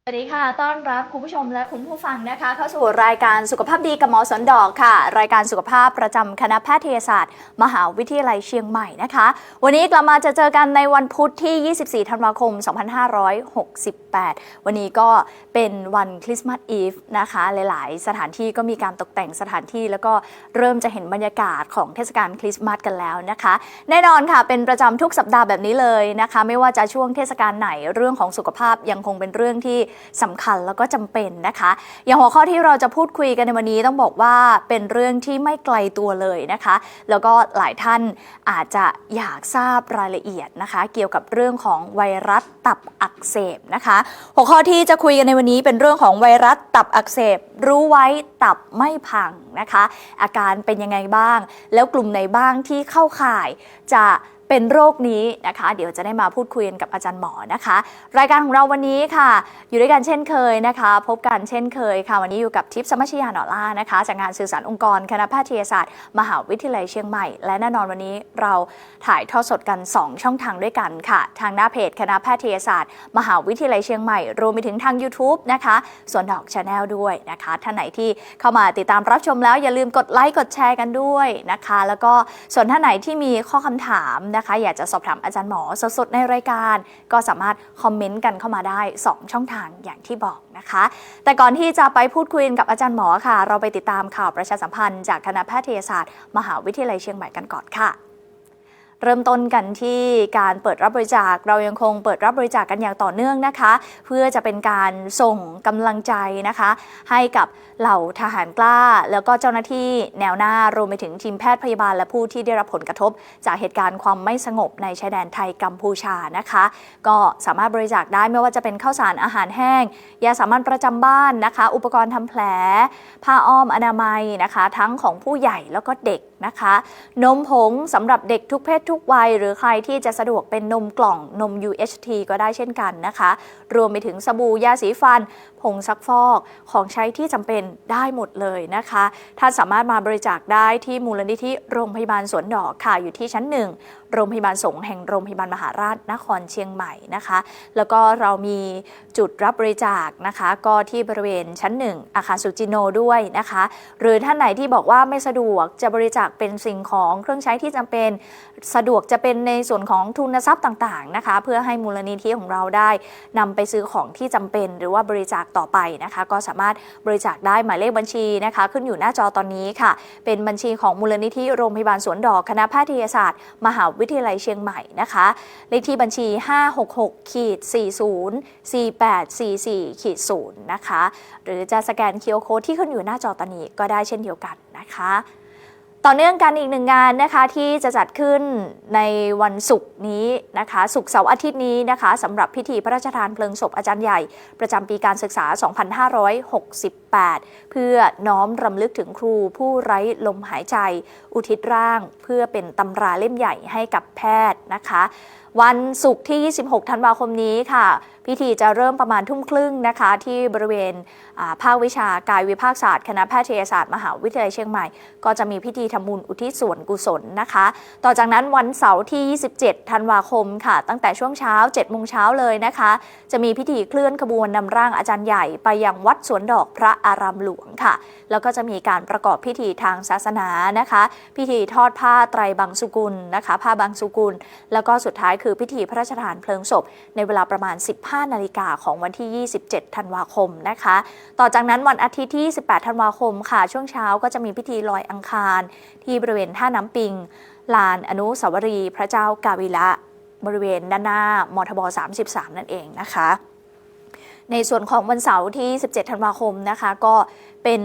สวัสดีค่ะต้อนรับคุณผู้ชมและคุณผู้ฟังนะคะเข้าสู่รายการสุขภาพดีกับหมอสนดอกค่ะรายการสุขภาพประจำคณะแพทยศาสตร์มหาวิทยาลัยเชียงใหม่นะคะวันนี้กลับมาเจอกันในวันพุธที่ 24 ธันวาคม 2568 วันนี้ก็เป็นวันคริสต์มาสอีฟนะคะหลายๆสถานที่ก็มีการตกแต่งสถานที่แล้วก็เริ่มจะเห็นบรรยากาศของเทศกาลคริสต์มาสกันแล้วนะคะแน่นอนค่ะเป็นประจำทุกสัปดาห์แบบนี้เลยนะคะไม่ว่าจะช่วงเทศกาลไหนเรื่องของสุขภาพยังคงเป็นเรื่องที่สำคัญแล้วก็จำเป็นนะคะอย่างหัวข้อที่เราจะพูดคุยกันในวันนี้ต้องบอกว่าเป็นเรื่องที่ไม่ไกลตัวเลยนะคะแล้วก็หลายท่านอาจจะอยากทราบรายละเอียดนะคะเกี่ยวกับเรื่องของไวรัสตับอักเสบนะคะหัวข้อที่จะคุยกันในวันนี้เป็นเรื่องของไวรัสตับอักเสบรู้ไว้ตับไม่พังนะคะอาการเป็นยังไงบ้างแล้วกลุ่มไหนบ้างที่เข้าข่ายจะเป็นโรคนี้นะคะเดี๋ยวจะได้มาพูดคุยกันกับอาจารย์หมอนะคะรายการของเราวันนี้ค่ะอยู่ด้วยกันเช่นเคยนะคะพบกันเช่นเคยค่ะวันนี้อยู่กับทิพย์สมัชยาหนอล่านะคะจากงานสื่อสารองค์กรคณะแพทยศาสตร์มหาวิทยาลัยเชียงใหม่และแน่นอนวันนี้เราถ่ายทอดสดกัน2ช่องทางด้วยกันค่ะทางหน้าเพจคณะแพทยศาสตร์มหาวิทยาลัยเชียงใหม่รวมไปถึงทาง YouTube นะคะส่วนดอก Channel ด้วยนะคะท่านไหนที่เข้ามาติดตามรับชมแล้วอย่าลืมกดไลค์กดแชร์กันด้วยนะคะแล้วก็ส่วนท่านไหนที่มีข้อคำถามนะคะอยากจะสอบถามอาจารย์หมอสดๆในรายการก็สามารถคอมเมนต์กันเข้ามาได้2ช่องทางอย่างที่บอกนะคะแต่ก่อนที่จะไปพูดคุยกับอาจารย์หมอค่ะเราไปติดตามข่าวประชาสัมพันธ์จากคณะแพทยศาสตร์มหาวิทยาลัยเชียงใหม่กันก่อนค่ะเริ่มต้นกันที่การเปิดรับบริจาคเรายังคงเปิดรับบริจาคกันอย่างต่อเนื่องนะคะเพื่อจะเป็นการส่งกำลังใจนะคะให้กับเหล่าทหารกล้าแล้วก็เจ้าหน้าที่แนวหน้ารวมไปถึงทีมแพทย์พยาบาลและผู้ที่ได้รับผลกระทบจากเหตุการณ์ความไม่สงบในชายแดนไทยกัมพูชานะคะก็สามารถบริจาคได้ไม่ว่าจะเป็นข้าวสารอาหารแห้งยาสามัญประจำบ้านนะคะอุปกรณ์ทำแผลผ้าอ้อมอนามัยนะคะทั้งของผู้ใหญ่แล้วก็เด็กนะคะนมผงสำหรับเด็กทุกเพศทุกวัยหรือใครที่จะสะดวกเป็นนมกล่องนม UHT ก็ได้เช่นกันนะคะรวมไปถึงสบู่ยาสีฟันผงซักฟอกของใช้ที่จำเป็นได้หมดเลยนะคะท่านสามารถมาบริจาคได้ที่มูลนิธิโรงพยาบาลสวนดอกค่ะอยู่ที่ชั้น 1โรงพยาบาลสงฆ์แห่งโรงพยาบาลมหาราชนครเชียงใหม่นะคะแล้วก็เรามีจุดรับบริจาคนะคะก็ที่บริเวณชั้น 1อาคารสุจิโนด้วยนะคะหรือท่านไหนที่บอกว่าไม่สะดวกจะบริจาคเป็นสิ่งของเครื่องใช้ที่จำเป็นสะดวกจะเป็นในส่วนของทุนทรัพย์ต่างๆนะคะเพื่อให้มูลนิธิของเราได้นำไปซื้อของที่จำเป็นหรือว่าบริจาคต่อไปนะคะก็สามารถบริจาคได้หมายเลขบัญชีนะคะขึ้นอยู่หน้าจอตอนนี้ค่ะเป็นบัญชีของมูลนิธิโรงพยาบาลสวนดอกคณะแพทยศาสตร์มหาวิทยาลัยเชียงใหม่นะคะเลขที่บัญชี 566-404844-0 นะคะหรือจะสแกน QR Code ที่ขึ้นอยู่หน้าจอตอนนี้ก็ได้เช่นเดียวกันนะคะต่อเนื่องกันอีกหนึ่งงานนะคะที่จะจัดขึ้นในวันศุกร์นี้นะคะศุกร์เสาร์อาทิตย์นี้นะคะสำหรับพิธีพระราชทานเพลิงศพอาจารย์ใหญ่ประจำปีการศึกษา 2568 เพื่อน้อมรำลึกถึงครูผู้ไร้ลมหายใจอุทิศร่างเพื่อเป็นตำราเล่มใหญ่ให้กับแพทย์นะคะวันศุกร์ที่ 26 ธันวาคมนี้ค่ะพิธีจะเริ่มประมาณทุ่มครึ่งนะคะที่บริเวณภาควิชากายวิภาคศาสตร์คณะแพทยศาสตร์มหาวิทยาลัยเชียงใหม่ก็จะมีพิธีทำบุญอุทิศส่วนกุศลนะคะต่อจากนั้นวันเสาร์ที่ 27 ธันวาคมค่ะตั้งแต่ช่วงเช้า 7 โมงเช้าเลยนะคะจะมีพิธีเคลื่อนขบวนนำร่างอาจารย์ใหญ่ไปยังวัดสวนดอกพระอารามหลวงค่ะแล้วก็จะมีการประกอบพิธีทางศาสนานะคะพิธีทอดผ้าไตรบังสุกุลนะคะผ้าบังสุกุลแล้วก็สุดท้ายคือพิธีพระราชทานเพลิงศพในเวลาประมาณ 15 นาฬิกาของวันที่ 27 ธันวาคมนะคะต่อจากนั้นวันอาทิตย์ที่ 18 ธันวาคมค่ะช่วงเช้าก็จะมีพิธีลอยอังคารที่บริเวณท่าน้ำปิงลานอนุสาวรีย์พระเจ้ากาวิระบริเวณด้านหน้ามทบ 33 นั่นเองนะคะในส่วนของวันเสาร์ที่ 17 ธันวาคมนะคะก็เป็น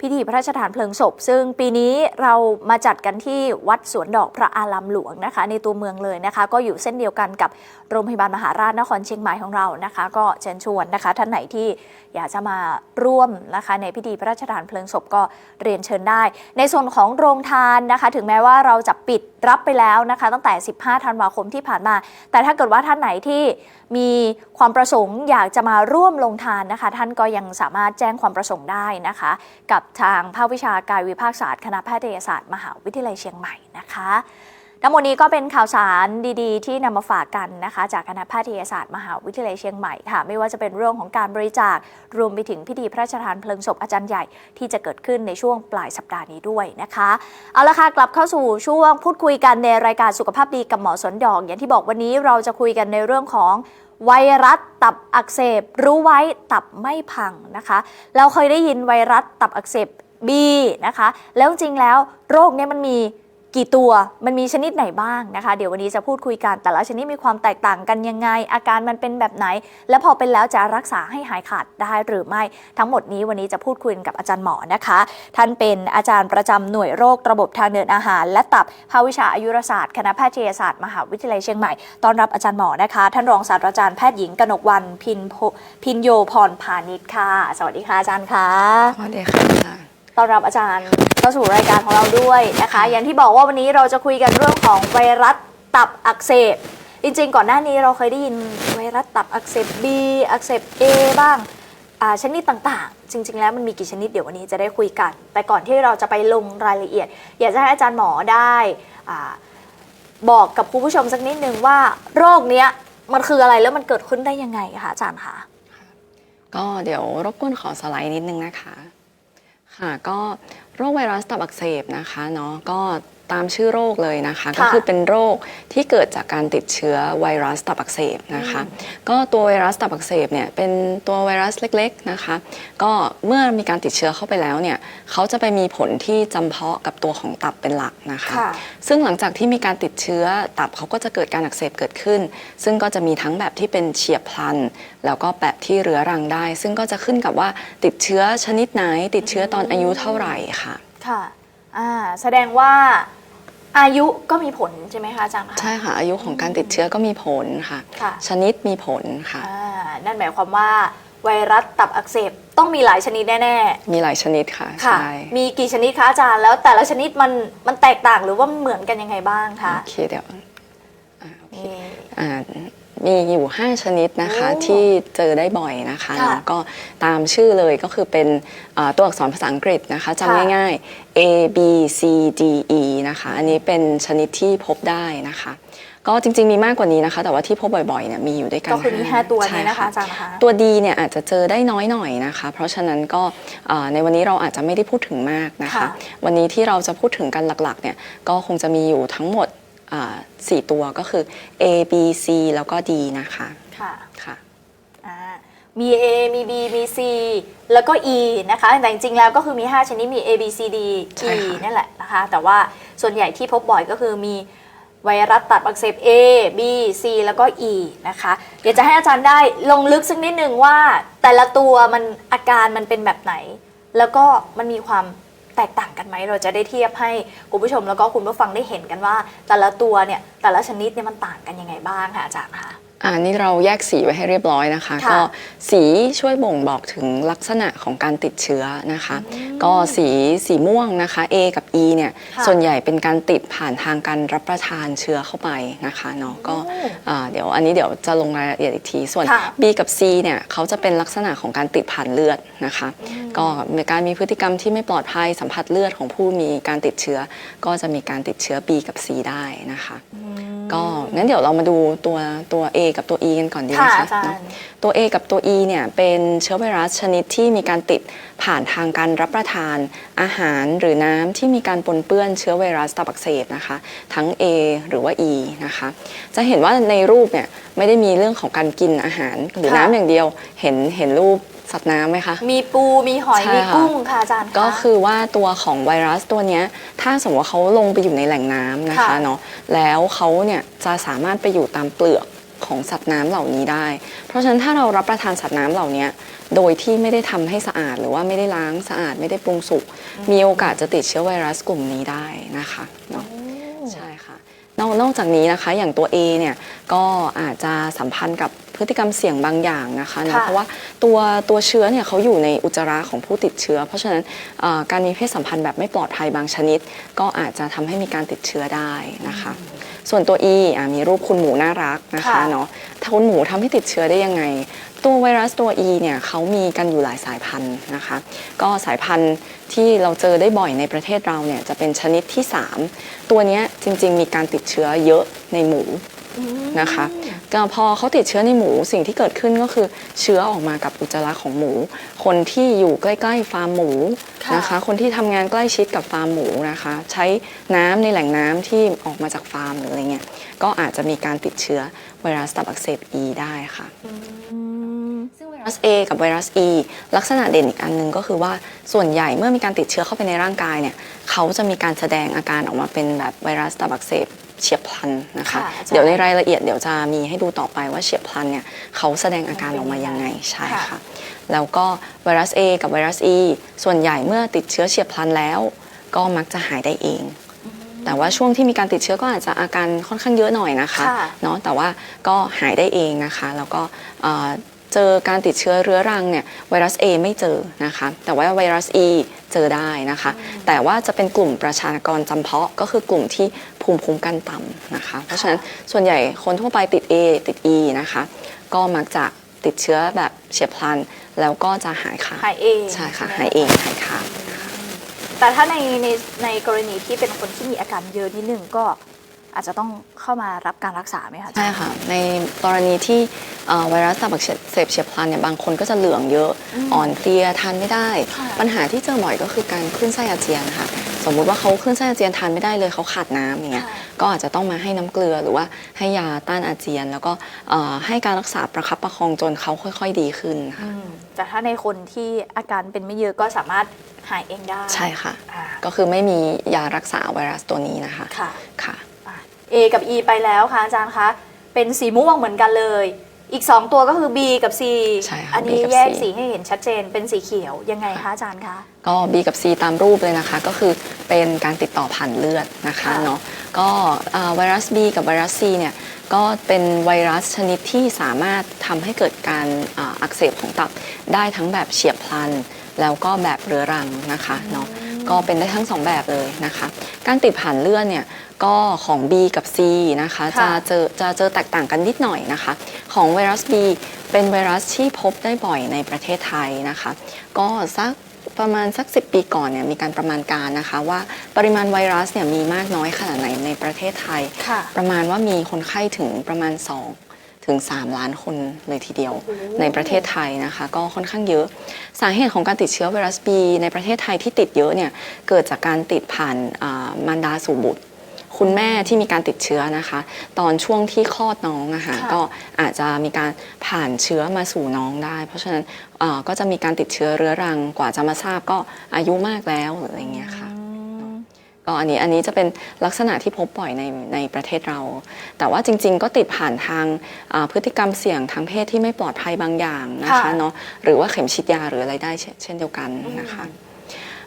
พิธีพระราชทานเพลิงศพซึ่งปีนี้เรามาจัดกันที่วัดสวนดอกพระอารามหลวงนะคะในตัวเมืองเลยนะคะก็อยู่เส้นเดียวกันกับโรงพยาบาลมหาราชนครเชียงใหม่ของเรานะคะก็เชิญชวนนะคะท่านไหนที่อยากจะมาร่วมนะคะในพิธีพระราชทานเพลิงศพก็เรียนเชิญได้ในส่วนของโรงทานนะคะถึงแม้ว่าเราจะปิดรับไปแล้วนะคะตั้งแต่ 15 ธันวาคมที่ผ่านมาแต่ถ้าเกิดว่าท่านไหนที่มีความประสงค์อยากจะมาร่วมลงทานนะคะท่านก็ยังสามารถแจ้งความประสงค์ได้นะคะกับทางภาควิชากายวิภาคศาสตร์คณะแพทยศาสตร์มหาวิทยาลัยเชียงใหม่นะคะ ทั้งหมดนี้ก็เป็นข่าวสารดีๆที่นำมาฝากกันนะคะจากคณะแพทยศาสตร์มหาวิทยาลัยเชียงใหม่ค่ะไม่ว่าจะเป็นเรื่องของการบริจาครวมไปถึงพิธีพระราชทานเพลิงศพอาจารย์ใหญ่ที่จะเกิดขึ้นในช่วงปลายสัปดาห์นี้ด้วยนะคะเอาละค่ะกลับเข้าสู่ช่วงพูดคุยกันในรายการสุขภาพดีกับหมอสนดอกอย่างที่บอกวันนี้เราจะคุยกันในเรื่องของไวรัสตับอักเสบรู้ไว้ตับไม่พังนะคะเราเคยได้ยินไวรัสตับอักเสบ B นะคะแล้วจริงๆแล้วโรคนี้มันมีกี่ตัวมันมีชนิดไหนบ้างนะคะเดี๋ยววันนี้จะพูดคุยกันแต่ละชนิดมีความแตกต่างกันยังไงอาการมันเป็นแบบไหนและพอเป็นแล้วจะรักษาให้หายขาดได้หรือไม่ทั้งหมดนี้วันนี้จะพูดคุยกับอาจารย์หมอนะคะท่านเป็นอาจารย์ประจำหน่วยโรคระบบทางเดินอาหารและตับภาควิชาอายุรศาสตร์คณะแพทยศาสตร์มหาวิทยาลัยเชียงใหม่ต้อนรับอาจารย์หมอนะคะท่านรองศาสตราจารย์แพทย์หญิงกนกวรรณพินโยพรพาณิชย์ค่ะสวัสดีค่ะอาจารย์ค่ะสวัสดีค่ะต้อนรับอาจารย์เข้าสู่รายการของเราด้วยนะคะอย่างที่บอกว่าวันนี้เราจะคุยกันเรื่องของไวรัสตับอักเสบจริงๆก่อนหน้านี้เราเคยได้ยินไวรัสตับอักเสบ B อักเสบ A บ้างชนิดต่างๆจริงๆแล้วมันมีกี่ชนิดเดี๋ยววันนี้จะได้คุยกันแต่ก่อนที่เราจะไปลงรายละเอียดอยากจะให้อาจารย์หมอได้บอกกับคุณผู้ชมสักนิดนึงว่าโรคเนี้ยมันคืออะไรแล้วมันเกิดขึ้นได้ยังไงคะอาจารย์คะก็เดี๋ยวรบกวนขอสไลด์นิดนึงนะคะค่ะก็โรคไวรัสตับอักเสบนะคะเนาะก็ตามชื่อโรคเลยนะคะก็คือเป็นโรคที่เกิดจากการติดเชื้อไวรัสตับอักเสบนะคะก็ตัวไวรัสตับอักเสบเนี่ยเป็นตัวไวรัสเล็กๆนะคะก็เมื่อมีการติดเชื้อเข้าไปแล้วเนี่ยเขาจะไปมีผลที่จำเพาะกับตัวของตับเป็นหลักนะคะซึ่งหลังจากที่มีการติดเชื้อตับเขาก็จะเกิดการอักเสบเกิดขึ้นซึ่งก็จะมีทั้งแบบที่เป็นเฉียบพลันแล้วก็แบบที่เรื้อรังได้ซึ่งก็จะขึ้นกับว่าติดเชื้อชนิดไหนติดเชื้อตอนอายุเท่าไหร่ค่ะค่ะแสดงว่าอายุก็มีผลใช่ไหมคะอาจารย์คะใช่ค่ะอายุของการติดเชื้อก็มีผลค่ะชนิดมีผลค่ะนั่นหมายความว่าไวรัสตับอักเสบต้องมีหลายชนิดแน่ๆมีหลายชนิดค่ะใช่มีกี่ชนิดคะอาจารย์แล้วแต่ละชนิดมันแตกต่างหรือว่าเหมือนกันยังไงบ้างคะโอเคเดี๋ยวมีอยู่5ชนิดนะคะที่เจอได้บ่อยนะคะแล้วก็ตามชื่อเลยก็คือเป็นตัวอักษรภาษาอังกฤษนะคะจำง่ายๆ A B C D E นะคะอันนี้เป็นชนิดที่พบได้นะคะก็จริงๆมีมากกว่านี้นะคะแต่ว่าที่พบบ่อยๆเนี่ยมีอยู่ด้วยกันก็คือมี5ตัวนี้นะคะอาจารย์คะตัว D เนี่ยอาจจะเจอได้น้อยหน่อยนะคะเพราะฉะนั้นก็ในวันนี้เราอาจจะไม่ได้พูดถึงมากนะคะวันนี้ที่เราจะพูดถึงกันหลักๆเนี่ยก็คงจะมีอยู่ทั้งหมด4ตัวก็คือ A B C แล้วก็ D นะคะค่ะมี A มี B มี C แล้วก็ E นะคะแต่จริงๆแล้วก็คือมี5ชนิดมี A B C D E นั่นแหละนะคะแต่ว่าส่วนใหญ่ที่พบบ่อยก็คือมีไวรัสตับอักเสบ A B C แล้วก็ E นะคะเดี๋ยวจะให้อาจารย์ได้ลงลึกสักนิดนึงว่าแต่ละตัวมันอาการมันเป็นแบบไหนแล้วก็มันมีความแตกต่างกันไหมเราจะได้เทียบให้คุณผู้ชมแล้วก็คุณผู้ฟังได้เห็นกันว่าแต่ละตัวเนี่ยแต่ละชนิดเนี่ยมันต่างกันยังไงบ้างค่ะอาจารย์คะนี่เราแยกสีไว้ให้เรียบร้อยนะคะก็สีช่วยบ่งบอกถึงลักษณะของการติดเชื้อนะคะก็สีม่วงนะคะ A กับ E เนี่ยส่วนใหญ่เป็นการติดผ่านทางการรับประทานเชื้อเข้าไปนะคะเนาะก็เดี๋ยวจะลงรายละเอียดอีกทีส่วน B กับ C เนี่ยเขาจะเป็นลักษณะของการติดผ่านเลือดนะคะก็มีการมีพฤติกรรมที่ไม่ปลอดภัยสัมผัสเลือดของผู้มีการติดเชื้อก็จะมีการติดเชื้อ B กับ C ได้นะคะก็งั้นเดี๋ยวเรามาดูตัว A กับตัว E กันก่อนดีไหมคะตัว A กับตัว E เนี่ยเป็นเชื้อไวรัสชนิดที่มีการติดผ่านทางการรับประทานอาหารหรือน้ำที่มีการปนเปื้อนเชื้อไวรัสตับอักเสบนะคะทั้ง A หรือว่า E นะคะจะเห็นว่าในรูปเนี่ยไม่ได้มีเรื่องของการกินอาหารหรือน้ำอย่างเดียวเห็นรูปสัตว์น้ำไหมคะมีปูมีหอยมีกุ้งค่ะอาจารย์ก็คือว่าตัวของไวรัสตัวนี้ถ้าสมมติว่าเขาลงไปอยู่ในแหล่งน้ำนะคะเนาะแล้วเขาเนี่ยจะสามารถไปอยู่ตามเปลือกของสัตว์น้ำเหล่านี้ได้เพราะฉะนั้นถ้าเรารับประทานสัตว์น้ำเหล่านี้โดยที่ไม่ได้ทำให้สะอาดหรือว่าไม่ได้ล้างสะอาดไม่ได้ปรุงสุกมีโอกาสจะติดเชื้อไวรัสกลุ่มนี้ได้นะคะเนาะใช่ค่ะนอกจากนี้นะคะอย่างตัว A เนี่ยก็อาจจะสัมพันธ์กับพฤติกรรมเสี่ยงบางอย่างนะคะนะเพราะว่าตัวเชื้อเนี่ยเขาอยู่ในอุจจาระของผู้ติดเชื้อเพราะฉะนั้นการมีเพศสัมพันธ์แบบไม่ปลอดภัยบางชนิดก็อาจจะทำให้มีการติดเชื้อได้นะคะส่วนตัว E มีรูปคุณหมูน่ารักนะคะเนาะคุณหมูทำให้ติดเชื้อได้ยังไงตัวไวรัสตัว E เนี่ยเขามีกันอยู่หลายสายพันธุ์นะคะก็สายพันธุ์ที่เราเจอได้บ่อยในประเทศเราเนี่ยจะเป็นชนิดที่3ตัวนี้จริงๆมีการติด เชื้อเยอะในหมูนะคะก็พอเขาติดเชื้อในหมูสิ่งที่เกิดขึ้นก็คือเชื้อออกมากับอุจจาระของหมู คนที่อยู่ใกล้ๆฟาร์มหมูนะคะคนที่ทำงานใกล้ชิดกับฟาร์มหมูนะคะใช้น้ำในแหล่งน้ำที่ออกมาจากฟาร์มหรืออะไรเงี้ยก็อาจจะมีการติดเชื้อไวรัสตับอักเสบ E ได้ค่ะซึ่งไวรัส A กับไวรัส E ลักษณะเด่นอีกอันหนึงก็คือว่าส่วนใหญ่เมื่อมีการติดเชื้อเข้าไปในร่างกายเนี่ยเขาจะมีการแสดงอาการออกมาเป็นแบบไวรัสตับอักเสบเฉียบพลันนะคะเดี๋ยวในรายละเอียดเดี๋ยวจะมีให้ดูต่อไปว่าเฉียบพลันเนี่ยเขาแสดงอาการออกมายังไงใช่ค่ะแล้วก็ไวรัส A กับไวรัส E ส่วนใหญ่เมื่อติดเชื้อเฉียบพลันแล้วก็มักจะหายได้เองแต่ว่าช่วงที่มีการติดเชื้อก็อาจจะอาการค่อนข้างเยอะหน่อยนะคะเนาะแต่ว่าก็หายได้เองนะคะแล้วก็เจอการติดเชื้อเรื้อรังเนี่ยไวรัส A ไม่เจอนะคะแต่ว่าไวรัส E เจอได้นะคะแต่ว่าจะเป็นกลุ่มประชากรจำเพาะก็คือกลุ่มที่ภูมิคุ้มกันต่ำนะคะเพราะฉะนั้นส่วนใหญ่คนทั่วไปติด A ติด E นะคะก็มักจะติดเชื้อแบบเฉียบพลันแล้วก็จะหายขาด หายเอง ใช่ค่ะหายเองหายขาด แต่ถ้าในกรณีที่เป็นคนที่มีอาการเยอะนิดนึงก็อาจจะต้องเข้ามารับการรักษาไหมคะ ใช่ค่ะในกรณีที่ไวรัสตับอักเสบเฉียบพลันเนี่ยบางคนก็จะเหลืองเยอะอ่อนเพลียทานไม่ได้ปัญหาที่เจอบ่อยก็คือการคลื่นไส้อาเจียนค่ะสมมุติว่าเขาคลื่นไส้อาเจียนทานไม่ได้เลยเขาขาดน้ำอย่างเงี้ยก็อาจจะต้องมาให้น้ำเกลือหรือว่าให้ยาต้านอาเจียนแล้วก็ให้การรักษาประคับประคองจนเขาค่อยๆดีขึ้นค่ะแต่ถ้าในคนที่อาการเป็นไม่เยอะก็สามารถหายเองได้ใช่ค่ะก็คือไม่มียารักษาไวรัสตัวนี้นะคะค่ะA กับ E ไปแล้วค่ะอาจารย์คะเป็นสีม่วงเหมือนกันเลยอีก2ตัวก็คือ B กับ C ใช่ค่ะ อันนี้แยกสีให้เห็นชัดเจนเป็นสีเขียวยังไงคะอาจารย์คะก็ B กับ C ตามรูปเลยนะคะก็คือเป็นการติดต่อผ่านเลือดนะคะเนาะก็ไวรัส B กับไวรัส C เนี่ยก็เป็นไวรัสชนิดที่สามารถทำให้เกิดการอักเสบของตับได้ทั้งแบบเฉียบพลันแล้วก็แบบเรื้อรังนะคะเนาะก็เป็นได้ทั้ง2แบบเลยนะคะการติดผ่านเลือดเนี่ยก็ของ B กับ C นะคะจะเจอแตกต่างกันนิดหน่อยนะคะของไวรัส B เป็นไวรัสที่พบได้บ่อยในประเทศไทยนะคะก็ประมาณสัก10 ปีก่อนเนี่ยมีการประมาณการนะคะว่าปริมาณไวรัสเนี่ยมีมากน้อยขนาดไหนในประเทศไทยประมาณว่ามีคนไข้ถึงประมาณ2 ถึง 3 ล้านคนเลยทีเดียวในประเทศไทยนะคะก็ค่อนข้างเยอะสาเหตุของการติดเชื้อไวรัส B ในประเทศไทยที่ติดเยอะเนี่ยเกิดจากการติดผ่านมารดาสู่บุตรคุณแม่ที่มีการติดเชื้อนะคะตอนช่วงที่คลอดน้องก็อาจจะมีการผ่านเชื้อมาสู่น้องได้เพราะฉะนั้นก็จะมีการติดเชื้อเรื้อรังกว่าจะมาทราบก็อายุมากแล้วหรืออะไรเงี้ยค่ะก็อันนี้จะเป็นลักษณะที่พบบ่อยในประเทศเราแต่ว่าจริงๆก็ติดผ่านทางพฤติกรรมเสี่ยงทางเพศที่ไม่ปลอดภัยบางอย่างนะคะเนาะหรือว่าเข็มฉีดยาหรืออะไรได้เช่นเดียวกันนะคะ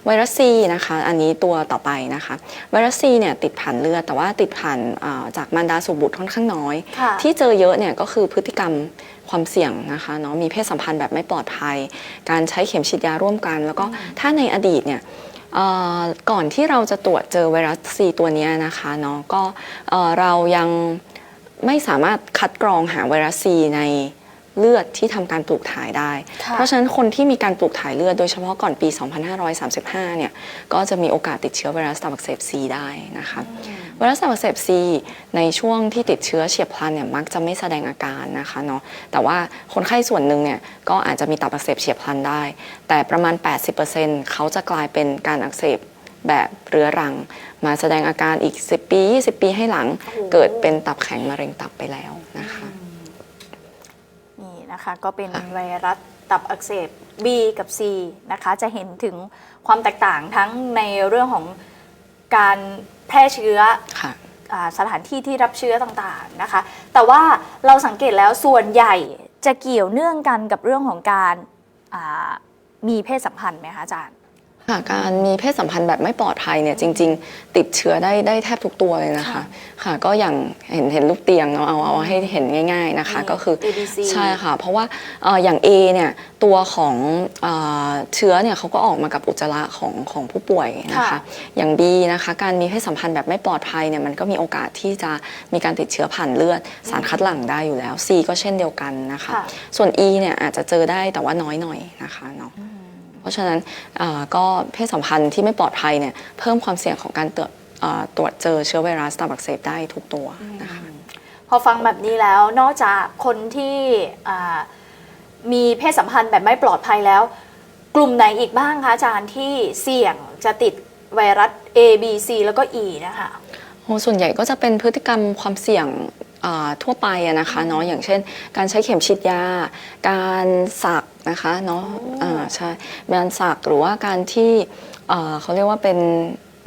ไวรัส C นะคะอันนี้ตัวต่อไปนะคะไวรัส C เนี่ยติดผ่านเลือดแต่ว่าติดผ่านจากมารดาสู่บุตรค่อนข้างน้อยที่เจอเยอะเนี่ยก็คือพฤติกรรมความเสี่ยงนะคะเนาะมีเพศสัมพันธ์แบบไม่ปลอดภัยการใช้เข็มฉีดยาร่วมกันแล้วก็ถ้าในอดีตเนี่ยก่อนที่เราจะตรวจเจอไวรัส C ตัวนี้นะคะเนาะก็เรายังไม่สามารถคัดกรองหาไวรัส C ในเลือดที่ทำการปลูกถ่ายได้เพราะฉะนั้นคนที่มีการปลูกถ่ายเลือดโดยเฉพาะก่อนปี 2535 เนี่ยก็จะมีโอกาสติดเชื้อไวรัสตับอักเสบ C ได้นะคะไวรัสตับอักเสบ C ในช่วงที่ติดเชื้อเฉียบพลันเนี่ยมักจะไม่แสดงอาการนะคะเนาะแต่ว่าคนไข้ส่วนหนึ่งเนี่ยก็อาจจะมีตับอักเสบเฉียบพลันได้แต่ประมาณ 80% เขาจะกลายเป็นการอักเสบแบบเรื้อรังมาแสดงอาการอีก10 ปี 20 ปีให้หลังเกิดเป็นตับแข็งมะเร็งตับไปแล้วนะคะนะคะก็เป็นไวรัสตับอักเสบ B กับ C นะคะจะเห็นถึงความแตกต่างทั้งในเรื่องของการแพร่เชื้อสถานที่ที่รับเชื้อต่างๆนะคะแต่ว่าเราสังเกตแล้วส่วนใหญ่จะเกี่ยวเนื่องกันกับเรื่องของการมีเพศสัมพันธ์ไหมคะอาจารย์การมีเพศสัมพันธ์แบบไม่ปลอดภัยเนี่ยจริงๆติดเชื้อได้แทบทุกตัวเลยนะคะค่ะก็อย่างเห็นลูกเตียงเนาะเอาให้เห็นง่ายๆนะคะก็คือใช่ค่ะเพราะว่าอย่าง A เนี่ยตัวของเชื้อเนี่ยเขาก็ออกมากับอุจจาระของผู้ป่วยนะคะอย่าง B นะคะการมีเพศสัมพันธ์แบบไม่ปลอดภัยเนี่ยมันก็มีโอกาสที่จะมีการติดเชื้อผ่านเลือดสารคัดหลั่งได้อยู่แล้ว C ก็เช่นเดียวกันนะคะส่วน E เนี่ยอาจจะเจอได้แต่ว่าน้อยหน่อยนะคะเนาะเพราะฉะนั้นก็เพศสัมพันธ์ที่ไม่ปลอดภัยเนี่ยเพิ่มความเสี่ยงของการ ตรวจเจอเชื้อไวรัสตับอักเสบได้ทุกตัวนะคะ พอฟังแบบนี้แล้วนอกจากคนที่มีเพศสัมพันธ์แบบไม่ปลอดภัยแล้ว กลุ่มไหนอีกบ้างคะอาจารย์ที่เสี่ยงจะติดไวรัส A B C แล้วก็ E นะคะส่วนใหญ่ก็จะเป็นพฤติกรรมความเสี่ยงทั่วไปนะคะเนาะอย่างเช่นการใช้เข็มฉีดยาการสักนะคะเนาะใช่การสักหรือว่าการที่เขาเรียกว่าเป็น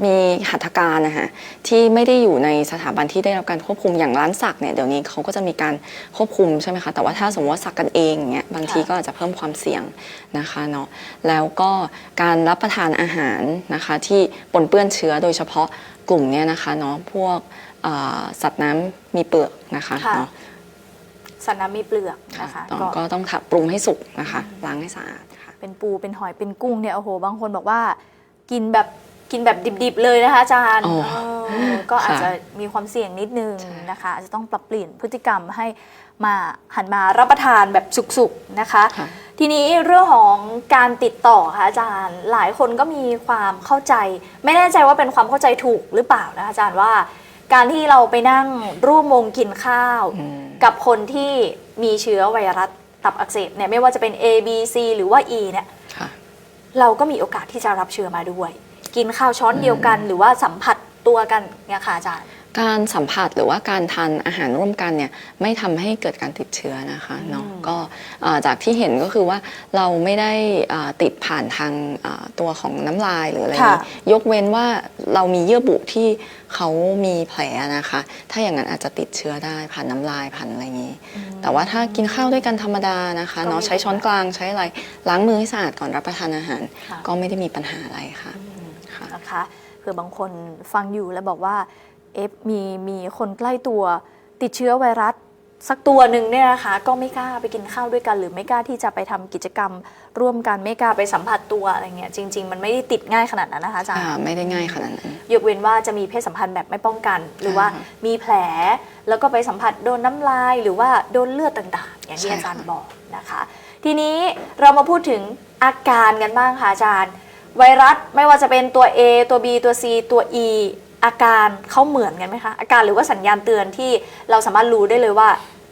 มีหัตถการนะคะที่ไม่ได้อยู่ในสถาบันที่ได้รับการควบคุมอย่างร้านสักเนี่ยเดี๋ยวนี้เขาก็จะมีการควบคุมใช่ไหมคะแต่ว่าถ้าสมมติว่าสักกันเองเนี่ยบางทีก็อาจจะเพิ่มความเสี่ยงนะคะเนาะแล้วก็การรับประทานอาหารนะคะที่ปนเปื้อนเชื้อโดยเฉพาะกลุ่มเนี้ยนะคะเนาะพวกสัตว์น้ำมีเปลือกนะคะเนาะสัตว์น้ำมีเปลือกนะคะก็ต้องปรุงให้สุกนะคะล้างให้สะอาดค่ะเป็นปูเป็นหอยเป็นกุ้งเนี่ยโอ้โหบางคนบอกว่ากินแบบดิบๆเลยนะคะอาจารย์ก็อาจจะมีความเสี่ยงนิดนึงนะคะอาจจะต้องปรับเปลี่ยนพฤติกรรมให้มาหันมารับประทานแบบสุกๆนะคะทีนี้เรื่องของการติดต่อค่ะอาจารย์หลายคนก็มีความเข้าใจไม่แน่ใจว่าเป็นความเข้าใจถูกหรือเปล่านะคะอาจารย์ว่าการที่เราไปนั่งร่วมวงกินข้าวกับคนที่มีเชื้อไวรัสตับอักเสบเนี่ยไม่ว่าจะเป็น A B C หรือว่า E เนี่ยเราก็มีโอกาสที่จะรับเชื้อมาด้วยกินข้าวช้อนเดียวกันหรือว่าสัมผัสตัวกันเนี่ยค่ะอาจารย์การสัมผัสหรือว่าการทานอาหารร่วมกันเนี่ยไม่ทำให้เกิดการติดเชื้อนะคะเนาะก็จากที่เห็นก็คือว่าเราไม่ได้ติดผ่านทางตัวของน้ำลายหรืออะไรนี้ยกเว้นว่าเรามีเยื่อบุที่เขามีแผลนะคะถ้าอย่างนั้นอาจจะติดเชื้อได้ผ่านน้ำลายผ่านอะไรอย่างนี้แต่ว่าถ้ากินข้าวด้วยกันธรรมดานะคะเนาะใช้ช้อนกลางใช้อะไรล้างมือให้สะอาดก่อนรับประทานอาหารก็ไม่ได้มีปัญหาอะไรค่ะนะคะเผื่อบางคนฟังอยู่แล้วบอกว่ามีคนใกล้ตัวติดเชื้อไวรัสสักตัวหนึ่งเนี่ยนะคะก็ไม่กล้าไปกินข้าวด้วยกันหรือไม่กล้าที่จะไปทำกิจกรรมร่วมกันไม่กล้าไปสัมผัสตัวอะไรเงี้ยจริงๆมันไม่ได้ติดง่ายขนาดนั้นนะคะอาจารย์ไม่ได้ง่ายขนาดนั้นยกเว้นว่าจะมีเพศสัมพันธ์แบบไม่ป้องกันหรือว่ามีแผลแล้วก็ไปสัมผัสโดนน้ำลายหรือว่าโดนเลือดต่างๆอย่างที่อาจารย์บอกนะคะทีนี้เรามาพูดถึงอาการกันบ้างค่ะอาจารย์ไวรัสไม่ว่าจะเป็นตัว A ตัว B ตัว C ตัว E อาการเขาเหมือนกันไหมคะอาการหรือว่าสัญญาณเตือนที่เราสามารถรู้ได้เลยว่า